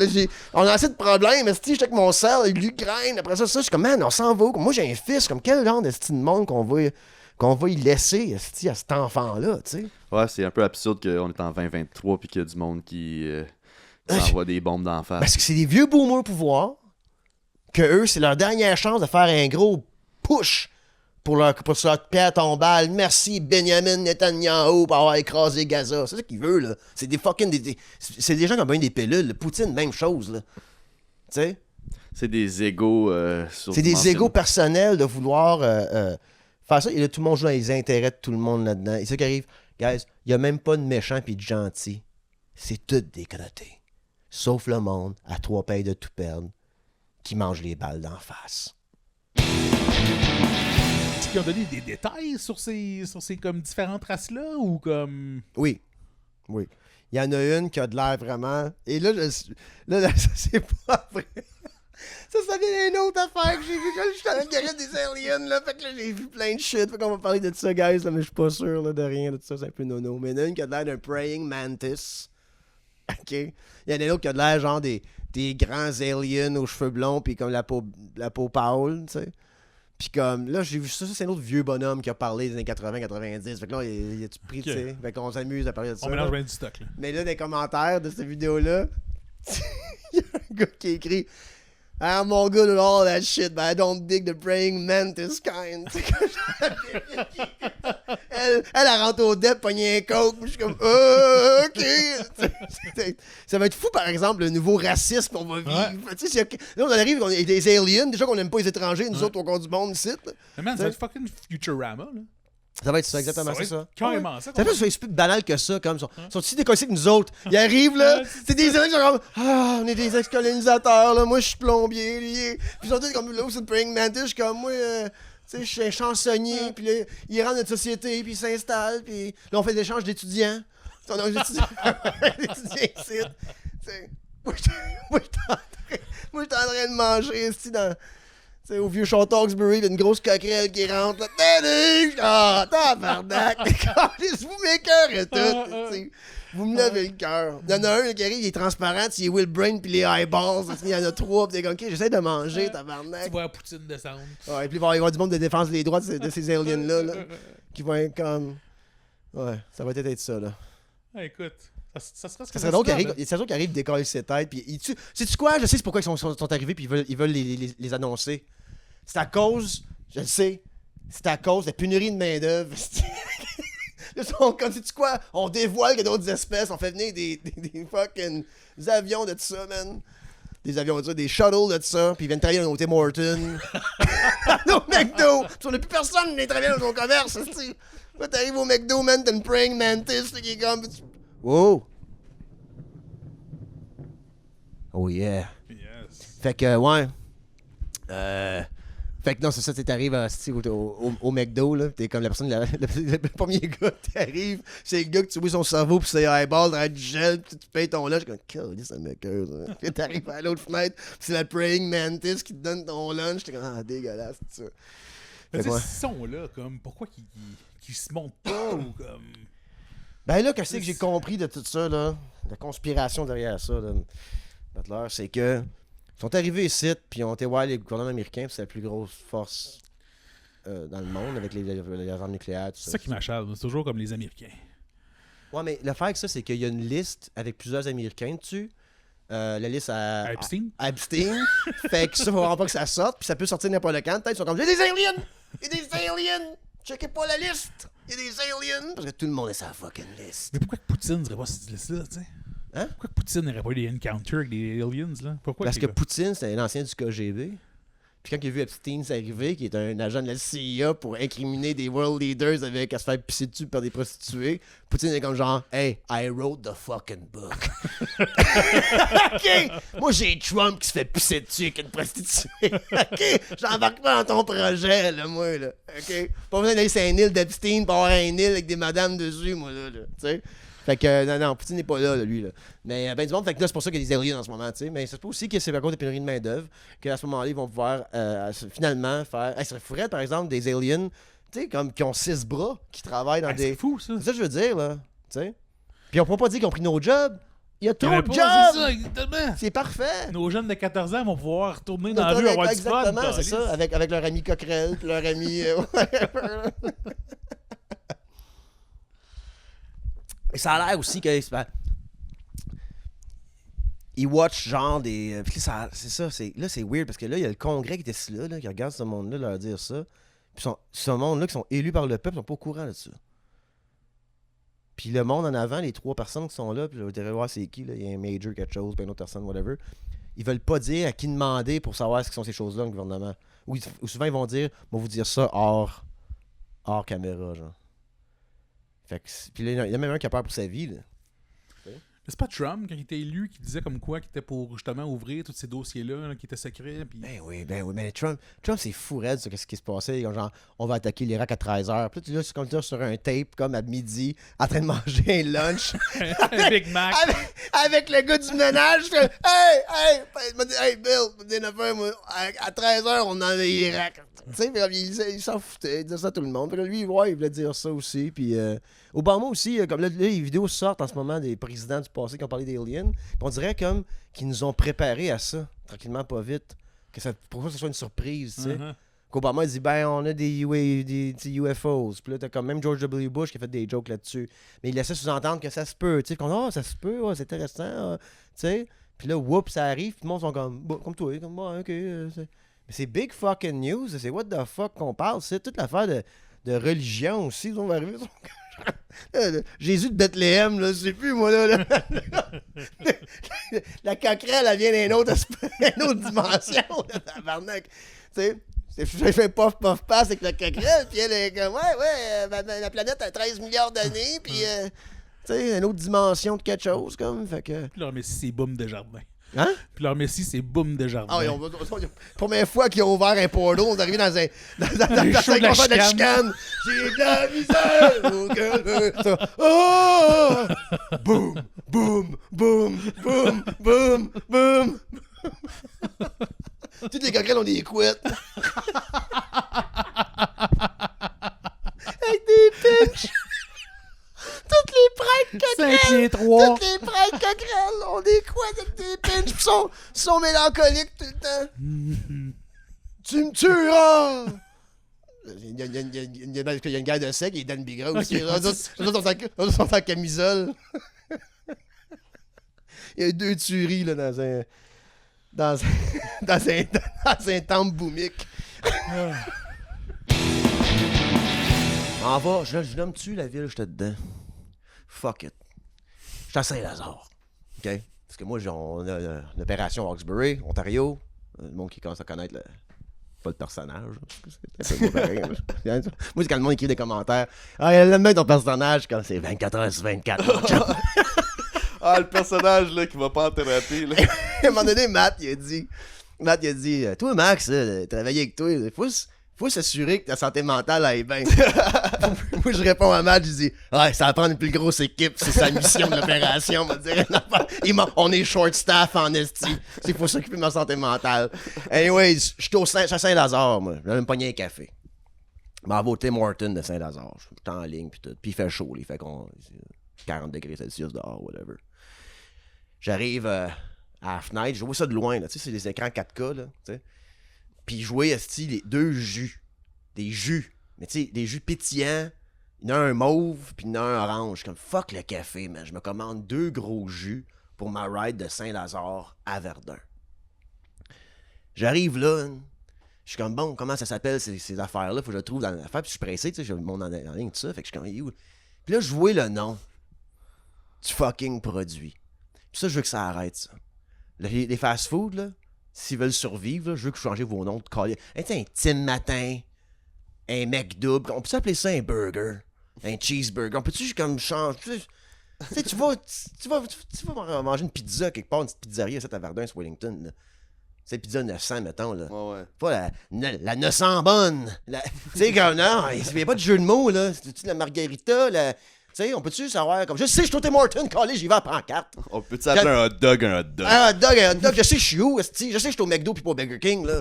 On a assez de problèmes. Esti, j'étais avec mon sel, l'Ukraine. Après ça, je suis comme, man, on s'en va. Moi, j'ai un fils. Comme, quel genre d'esti de monde qu'on va y laisser, esti, à cet enfant-là, tu sais? Ouais, c'est un peu absurde qu'on est en 2023 puis qu'il y a du monde qui s'envoie des bombes d'en face. Parce que c'est des vieux boomers au pouvoir, que eux, c'est leur dernière chance de faire un gros push pour se leur paix à ton bal. Merci Benjamin Netanyahu pour avoir écrasé Gaza. C'est ça qu'ils veulent, là. C'est des fucking... c'est des gens qui ont besoin des pilules. Poutine, même chose, là. Tu sais? C'est des égos c'est des égos personnels de vouloir faire ça. Et là, tout le monde joue dans les intérêts de tout le monde là-dedans. Et c'est ça qui arrive. Guys, il n'y a même pas de méchants puis de gentils. C'est tout des crottés. Sauf le monde, à 3 payes de tout perdre, qui mange les balles d'en face. Est-ce qu'ils ont donné des détails sur ces comme différentes races-là ou comme... Oui. Il y en a une qui a de l'air vraiment... Et là, là ça, c'est pas vrai. Ça vient d'une autre affaire que j'ai vu quand j'étais dans la garette des aliens, là. Fait que là, j'ai vu plein de shit. Fait qu'on va parler de ça, guys, là, mais je suis pas sûr là, de rien de ça. C'est un peu nono. Mais il y en a une qui a de l'air d'un praying mantis. OK? Il y en a une autre qui a de l'air genre des grands aliens aux cheveux blonds puis comme la peau pâle, tu sais. Puis comme, là, j'ai vu ça, c'est un autre vieux bonhomme qui a parlé des années 80-90. Fait que là, il a-tu pris, tu sais? Fait qu'on s'amuse à parler de ça. On mélange là. bien du stock, là. Mais là, dans les commentaires de cette vidéo-là, il y a un gars qui écrit I'm all good at all that shit, but I don't dig the praying mantis kind. elle rentre au dep, pogne un coke, puis je suis comme, OK. Ça va être fou, par exemple, le nouveau racisme qu'on va vivre. Ouais. Tu sais, là, on arrive, on est des aliens, déjà qu'on n'aime pas les étrangers, nous autres, au compte du monde ici. Mais man, ça va être fucking Futurama, là. Ça va être ça, exactement, c'est ça. Carrément ça. C'est pas plus banal que ça, comme ça. Ils sont aussi décollés que nous autres. Ils arrivent, là. C'est des gens qui sont comme, on est des ex-colonisateurs, là. Moi, je suis plombier, lui. Puis ils sont tous comme, là, c'est le praying mantis. Je suis comme, moi, tu sais, je suis un chansonnier. Puis là, ils rentrent dans notre société, puis ils s'installent. Puis là, on fait des échanges d'étudiants. On a des étudiants ici. Moi, je suis en train de manger, ici, dans. T'sais, au vieux château Hawkesbury, il y a une grosse coquerelle qui rentre. Là. Ah, tabarnak! Vous m'écœurez tout. Vous me levez le cœur. Il y en a un qui arrive, il est transparent, il est Will Brain puis les eyeballs. Il y en a 3, puis t'es comme, OK, j'essaie de manger, tabarnak. Tu vois la poutine descendre. Ouais, puis il va y avoir du monde de défense des droits de ces aliens-là, là, qui vont être comme... Ouais, ça va peut-être être ça, là. Ah, écoute, ça serait ce que Ça serait drôle qu'il arrive, c'est sûr qu'il arrive décoller ses têtes, puis ils tuent. Sais-tu quoi? Je sais c'est pourquoi ils sont arrivés, puis ils veulent les annoncer. C'est à cause, je le sais, c'est à cause de la pénurie de main-d'œuvre. Ils sont comme, sais-tu quoi? On dévoile qu'il y a d'autres espèces, on fait venir des fucking avions de ça, man. Des avions de ça, des shuttles de ça, puis ils viennent travailler au Tim Hortons, au McDo. Puis on n'a plus personne qui travaille dans ton commerce, tu. Là, t'arrives au McDo, man, t'as une praying mantis qui est comme. Wow! Oh yeah! Yes. Fait que, ouais. Fait que non, c'est ça, tu t'arrives au McDo, là, t'es comme la personne, le premier gars, t'arrives, c'est le gars que tu vois son cerveau pis ses eyeballs dans du gel, pis tu payes ton lunch, comme, calme, ça me cœur, ça. Puis t'arrives à l'autre fenêtre, pis c'est la praying mantis qui te donne ton lunch, t'es comme, ah, dégueulasse, tout ça. Mais Fait que, ouais. ces sons-là, comme, pourquoi qu'ils se montent pas ou comme. Ben là, qu'est-ce que j'ai compris de tout ça, là, la conspiration derrière ça, là, Butler, c'est que ils sont arrivés ici, puis ils ont été voir les gouvernements américains, puis c'est la plus grosse force dans le monde avec les armes nucléaires, tout C'est ça. ça qui m'achète, c'est toujours comme les Américains. Ouais, mais l'affaire avec ça, c'est qu'il y a une liste avec plusieurs Américains dessus. La liste à Epstein? Epstein. Fait que ça, faut vraiment pas que ça sorte, puis ça peut sortir n'importe quand. Peut-être ils sont comme, il y a des aliens! Il y a des aliens! Checkez pas la liste! Il y a des aliens! Parce que tout le monde est sur la fucking liste. Mais pourquoi que Poutine serait pas sur cette liste-là, tu sais? Hein? Pourquoi que Poutine n'aurait pas eu des encounters avec des aliens, là? Pourquoi Parce les que gars? Poutine, c'était l'ancien du KGB. Puis quand il a vu Epstein s'arriver, qui est un agent de la CIA pour incriminer des world leaders avec à se faire pisser dessus par des prostituées, Poutine est comme genre, hey, I wrote the fucking book. OK, moi j'ai Trump qui se fait pisser dessus avec une prostituée. OK, j'embarque pas dans ton projet, là, moi, là. OK, pas besoin d'aller sur un île d'Epstein pour avoir un île avec des madames dessus, moi, là, tu sais. Fait que, non, Poutine n'est pas là, lui, là. Mais, ben, du monde, fait que là, c'est pour ça qu'il y a des aliens en ce moment, tu sais. Mais c'est pas aussi que c'est à cause de pénurie de main-d'œuvre qu'à ce moment-là, ils vont pouvoir finalement faire. Hey, ça serait fourrait, par exemple, des aliens, tu sais, comme qui ont 6 bras, qui travaillent dans Ah, des. c'est fou, ça. C'est ça que je veux dire, là. Tu sais. Puis on peut pas dire qu'ils ont pris nos jobs. Il y a Il y trop en a de pas, jobs! c'est ça, exactement. C'est parfait! Nos jeunes de 14 ans vont pouvoir retourner dans la rue avoir du fun. Exactement, c'est ça, avec leur ami Coquerel, puis leur ami. Et ça a l'air aussi que. Ils watch genre des. Puis c'est ça, là c'est weird parce que là, il y a le Congrès qui était ici là, qui regarde ce monde-là leur dire ça. Puis ce monde-là qui sont élus par le peuple sont pas au courant de ça. Puis le monde en avant, les 3 personnes qui sont là, puis je vais te voir c'est qui, là, il y a un major quelque chose, puis une autre personne, whatever. Ils veulent pas dire à qui demander pour savoir ce que sont ces choses-là, le gouvernement. Ou souvent ils vont dire, on va vous dire ça hors caméra, genre. Fait que, puis là, il y a même un qui a peur pour sa vie, là. Mais c'est pas Trump, quand il était élu, qui disait comme quoi qu'il était pour justement ouvrir tous ces dossiers-là, là, qui étaient secrets. Puis... Ben oui, mais Trump c'est fou raide, ça, qu'est-ce qui se passait. Genre, on va attaquer l'Irak à 13h. Puis là, tu es comme sur un tape, comme à midi, en train de manger un lunch. un Big Mac. Avec le gars du ménage. Hey, Bill, dis une affaire, moi, à 13h, on enlève l'Irak. Tu sais, il s'en foutait, il disait ça à tout le monde. Puis là, lui, ouais, il voulait dire ça aussi. Puis Obama aussi, comme là, les vidéos sortent en ce moment des présidents du passé qui ont parlé d'aliens. Puis on dirait comme qu'ils nous ont préparés à ça, tranquillement, pas vite. Pour que ça soit une surprise, tu sais. Qu'Obama dit, ben, on a des UFOs. Puis là, t'as comme même George W. Bush qui a fait des jokes là-dessus. Mais il laissait sous-entendre que ça se peut. Tu sais, ça se peut, c'est intéressant. Tu sais. Puis là, whoop, ça arrive. Puis le monde sont comme, bah, comme toi, comme moi, ok. Mais c'est big fucking news. C'est what the fuck qu'on parle. C'est toute l'affaire de religion aussi. On va arriver. Jésus de Bethléem, là, je sais plus, moi, là. La coquerelle, elle vient d'une autre dimension, là, tabarnak. Tu sais, je fais puff pass avec la coquerelle, puis elle est comme, la planète a 13 milliards d'années, puis, tu sais, une autre dimension de quelque chose, comme, fait que... Puis leur Messie, c'est Boum Desjardins. Hein? Puis leur Messie, c'est Boum Desjardins. Ah, première fois qu'ils ont ouvert un porno, on est arrivé dans un show de la chicane. J'ai de la misère au cœur. Oh! Boum, boum, boum, boum, boum, boum. Toutes les coquerelles ont des couettes. Avec des pinches. Toutes les prêtres coquerelles. 5-3. Toutes les prêtres coquerelles ont des couettes avec des pinches pis sont mélancoliques tout le temps. Tu me tueras Il y a une guerre de sec, il est Dan Bigra aussi. Ok, Les autres sont en camisole. Il y a 2 tueries là, dans un temple boumique. En va, je nomme-tu la ville, j'étais dedans. Fuck it. J'étais à Saint-Lazare. OK? Parce que moi, on a une opération à Hawkesbury, Ontario. Le monde qui commence à connaître pas le personnage. C'est un peu pareil, moi, c'est quand le monde écrit des commentaires. Ah, il aime bien ton personnage quand c'est 24 heures sur 24. mon chum. Ah, le personnage là qui va pas en thérapie. Là. À un moment donné, Matt, il a dit toi, Max, travailler avec toi, faut s'assurer que ta santé mentale aille bien. Moi, je réponds à Matt, je dis ouais, ça va prendre une plus grosse équipe, c'est sa mission de l'opération. On va dire on est short staff en esti. Il faut s'occuper de ma santé mentale. Anyways, je suis à Saint-Lazare, moi. J'avais me pogner un café. Je m'en vais au Tim Hortons de Saint-Lazare. Je suis en ligne, puis tout. Puis il fait chaud, il fait 40 degrés Celsius dehors, whatever. J'arrive à la fenêtre, je vois ça de loin, là. Tu sais, c'est des écrans 4K, là, tu sais. Puis je vois, les 2 jus. Des jus. Mais tu sais, des jus pétillants. Il y en a un mauve, puis il y en a un orange. Je suis comme, fuck le café, man. Je me commande 2 gros jus pour ma ride de Saint-Lazare à Verdun. J'arrive là, je suis comme, bon, comment ça s'appelle ces affaires-là? Faut que je le trouve dans l'affaire. Puis je suis pressé, tu sais, je le montre en ligne, tout ça. Fait que je suis comme, où? Puis là, je vois le nom du fucking produit. Puis ça, je veux que ça arrête, ça. Les fast-food, là, s'ils veulent survivre, là, je veux que vous changez vos noms de colis. Hey, un Tim Matin, un McDouble, on peut appeler ça un burger, un cheeseburger. On peut-tu comme changer? Tu sais, tu vas manger une pizza quelque part, une petite pizzeria, à Verdun, à Wellington, là. C'est pizza 900, mettons, là. Ouais. Pas la 900 bonne. Tu sais, comme, non, il n'y a pas de jeu de mots, là. C'est-tu la margarita, la... Tu sais, on peut-tu savoir, comme, je sais, je suis au Tim Hortons, collé, j'y vais à pancarte. On peut-tu appeler un hot dog un hot dog? Un hot dog, je sais, je suis où, je sais que je suis au McDo puis pas au Burger King, là.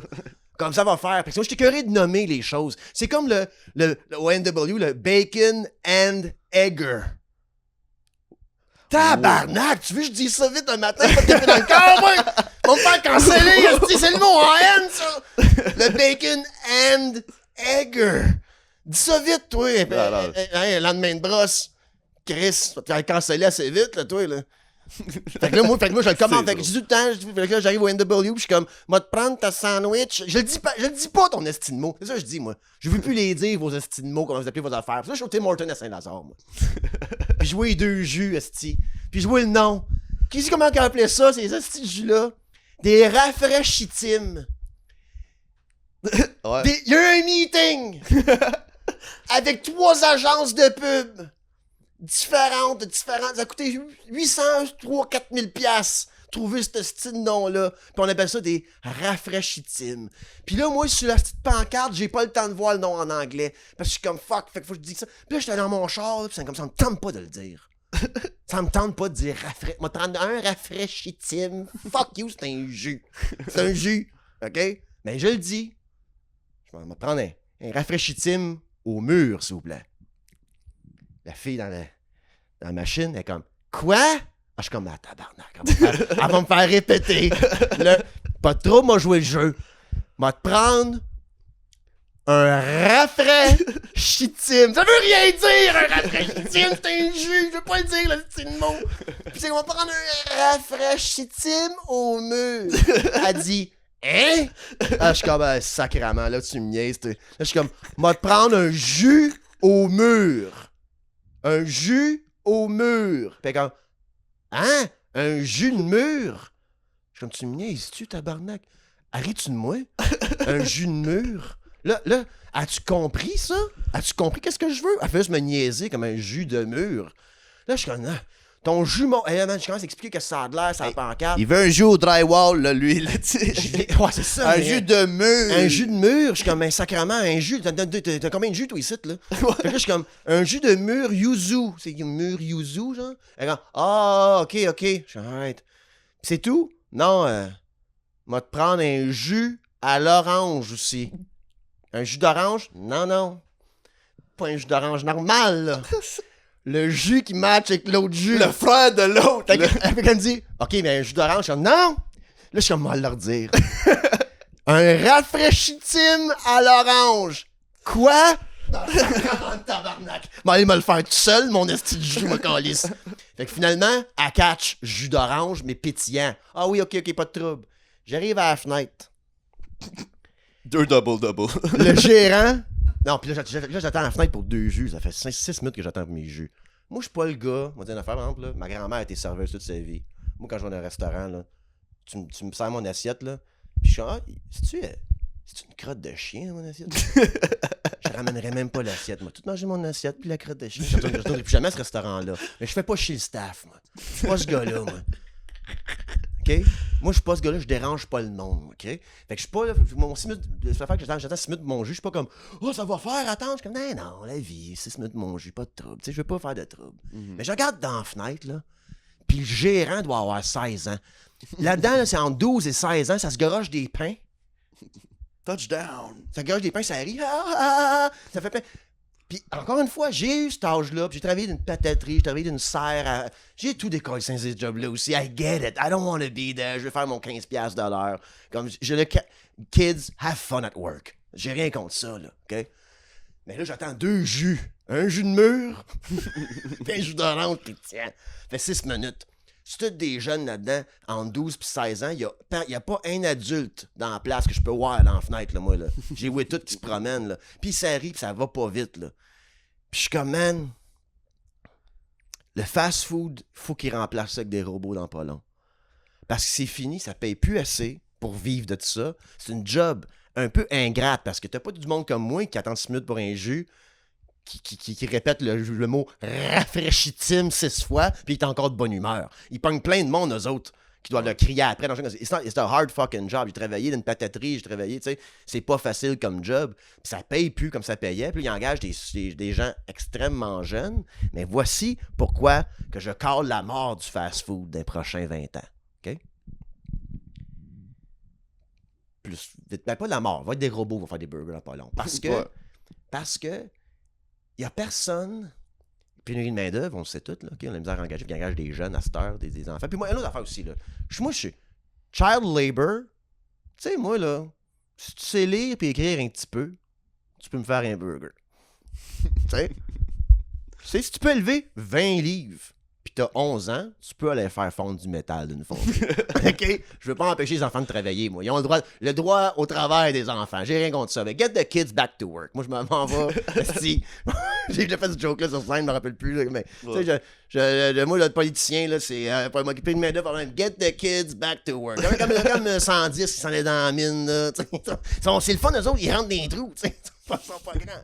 Comme ça va faire. Parce que moi, je suis curé de nommer les choses. C'est comme le NW, le Bacon and Egger. Tabarnak, tu veux que je dise ça vite un matin, pas te taper dans le cœur, moi? On va me faire canceller, c'est le mot en haine, ça. Le Bacon and Egger. Dis ça vite, toi. Lendemain de brosse. Chris, tu vas te faire canceller assez vite, là, toi, là. Fait que là, moi, je le commande. Fait que j'ai tout le temps, fait que là, j'arrive au NW, puis je suis comme, moi, te prendre ta sandwich. Je le dis pas, ton esti de mots. C'est ça que je dis, moi. Je veux plus les dire, vos esti de mots, comment vous appelez vos affaires. Puis là, je suis au Tim Hortons à Saint-Lazare, moi. Puis je vois les 2 jus, esti. Puis je vois le nom. Qui sait comment on appelait ça, ces esti de jus-là? Des rafraîchitimes. Ouais. Il y a eu un meeting avec 3 agences de pub différentes. Ça a coûté 803 4000 $, trouver ce style de nom-là. Puis on appelle ça des rafraîchitimes. Puis là, moi, sur la petite pancarte, j'ai pas le temps de voir le nom en anglais. Parce que je suis comme fuck, fait que faut que je dise ça. Puis là, j'étais dans mon char, puis c'est comme ça me tente pas de le dire. Ça me tente pas de dire moi, un rafraîchitime. Fuck you, c'est un jus. C'est un jus. OK? Mais je le dis. Je vais me prendre un rafraîchitime au mur, s'il vous plaît. La fille dans la machine, elle est comme quoi? Ah, je suis comme la tabarnak. Elle va me faire répéter. Pas trop, m'a joué le jeu. M'a te prendre un rafraîchitime. Ça veut rien dire, un rafraîchitime, c'est un jus. Je veux pas le dire, le petit mot. Puis c'est qu'on va prendre un rafraîchitime au mur. Elle dit hein? Ah, je suis comme sacrément, là, tu me niaises. Là, je suis comme m'a te prendre un jus au mur. Un jus au mur. Fait comme, hein? Un jus de mur? Je suis comme, tu me niaises-tu, tabarnak? Arrête-tu de moi? Un jus de mur? Là, as-tu compris ça? As-tu compris qu'est-ce que je veux? Elle fait juste me niaiser comme un jus de mur. Là, je suis comme, ah, ton jus, je commence à expliquer que ça a de l'air, ça a pancarte. Il veut un jus au drywall, là, lui, là, tu sais. Ouais, c'est ça. Un jus de mur. Un jus de mur, je suis comme un sacrement, un jus. T'as combien de jus, toi, ici, là? Fait que là, je suis comme un jus de mur yuzu. C'est un mur yuzu, genre? Elle est comme, ah, ok. Je suis alright. C'est tout? Non, m'a te prendre un jus à l'orange aussi. Un jus d'orange? Non. Pas un jus d'orange normal, là. Le jus qui match avec l'autre jus. Le frère de l'autre. Fait qu'elle me dit, OK, mais un jus d'orange. Je suis comme, non. Là, je suis comme, moi, leur dire. Un rafraîchitime à l'orange. Quoi? Non, tabarnak. Mais allez me le faire tout seul, mon esti de jus, ma calisse. Fait que finalement, à catch, jus d'orange, mais pétillant. Ah oui, ok, pas de trouble. J'arrive à la fenêtre. 2 double. Le gérant. Non, puis là, j'attends à la fenêtre pour 2 jus. Ça fait 6 minutes que j'attends pour mes jus. Moi, je suis pas le gars. Moi, dire une affaire, par exemple, là, ma grand-mère a été serveuse toute sa vie. Moi, quand je vais dans un restaurant, là, tu me sers mon assiette, là. Puis je suis c'est-tu une crotte de chien, mon assiette? Je ramènerais même pas l'assiette, moi. Tout manger mon assiette, puis la crotte de chien. Je retournerai plus jamais à ce restaurant-là. Mais je fais pas chier le staff, moi. Je suis pas ce gars-là, moi. OK? Moi, je suis pas ce gars-là, je dérange pas le monde, OK? Fait que je suis pas là, mon 6 minutes, ça fait que j'attends 6 minutes de mon jus, je suis pas comme, oh, ça va faire, attends, je suis comme, non, la vie, 6 minutes de mon jus, pas de trouble, tu sais, je veux pas faire de trouble. Mais je regarde dans la fenêtre, là, puis le gérant doit avoir 16 ans. Là-dedans, là, c'est entre 12 et 16 ans, ça se garoche des pains. Touchdown. Ça garoche des pains, ça arrive, ça fait plein. Puis, encore une fois, j'ai eu cet âge-là, puis j'ai travaillé d'une pataterie, j'ai travaillé d'une serre, j'ai tout décollé sans ce job-là aussi. I get it, I don't want to be there, je vais faire mon 15$ de l'heure. Comme, kids, have fun at work. J'ai rien contre ça, là, OK? Mais là, j'attends 2 jus. Un jus de mûre, puis un jus d'orange, puis tiens, fait 6 minutes. C'est tous des jeunes là-dedans, entre 12 et 16 ans. Il n'y a pas un adulte dans la place que je peux voir dans la fenêtre, là, moi. Là. J'ai vu tout qui se promène. Là. Puis ça arrive, puis ça va pas vite. Là. Puis je suis comme, man, le fast-food, faut qu'il remplace ça avec des robots dans pas long. Parce que c'est fini, ça paye plus assez pour vivre de tout ça. C'est une job un peu ingrate, parce que t'as pas du monde comme moi qui attend 6 minutes pour un jus, qui répète le mot rafraîchitime 6 fois, puis il est encore de bonne humeur. Il pogne plein de monde, eux autres, qui doivent le crier après. It's a hard fucking job. J'ai travaillé dans une pataterie, j'ai travaillé, tu sais, c'est pas facile comme job. Puis ça paye plus comme ça payait. Puis il engage des gens extrêmement jeunes. Mais voici pourquoi que je cale la mort du fast-food dans les prochains 20 ans. OK? Plus vite, ben pas la mort. Il va y être des robots qui vont faire des burgers dans pas long. Parce que il n'y a personne. Pénurie de main-d'œuvre, on le sait tout, là. Okay? On a la misère à engager, puis il engage des jeunes à cette heure, des enfants. Puis moi, il y a une autre affaire aussi, là. Moi, je suis child labor. Tu sais, moi, là, si tu sais lire et écrire un petit peu, tu peux me faire un burger. Tu sais? Si tu peux élever 20 livres, puis t'as 11 ans, tu peux aller faire fondre du métal d'une fonderie. OK? Je veux pas empêcher les enfants de travailler, moi. Ils ont le droit au travail des enfants. J'ai rien contre ça. Mais get the kids back to work. Moi, je m'en vais. Si. J'ai déjà fait ce joke-là sur scène, je me rappelle plus. Là, mais, tu sais, moi, le politicien, là, c'est pour m'occuper de main-d'œuvre, get the kids back to work. Comme 110 qui s'en est dans la mine. Là, c'est le fun, eux autres, ils rentrent dans les trous. Ils sont pas grands.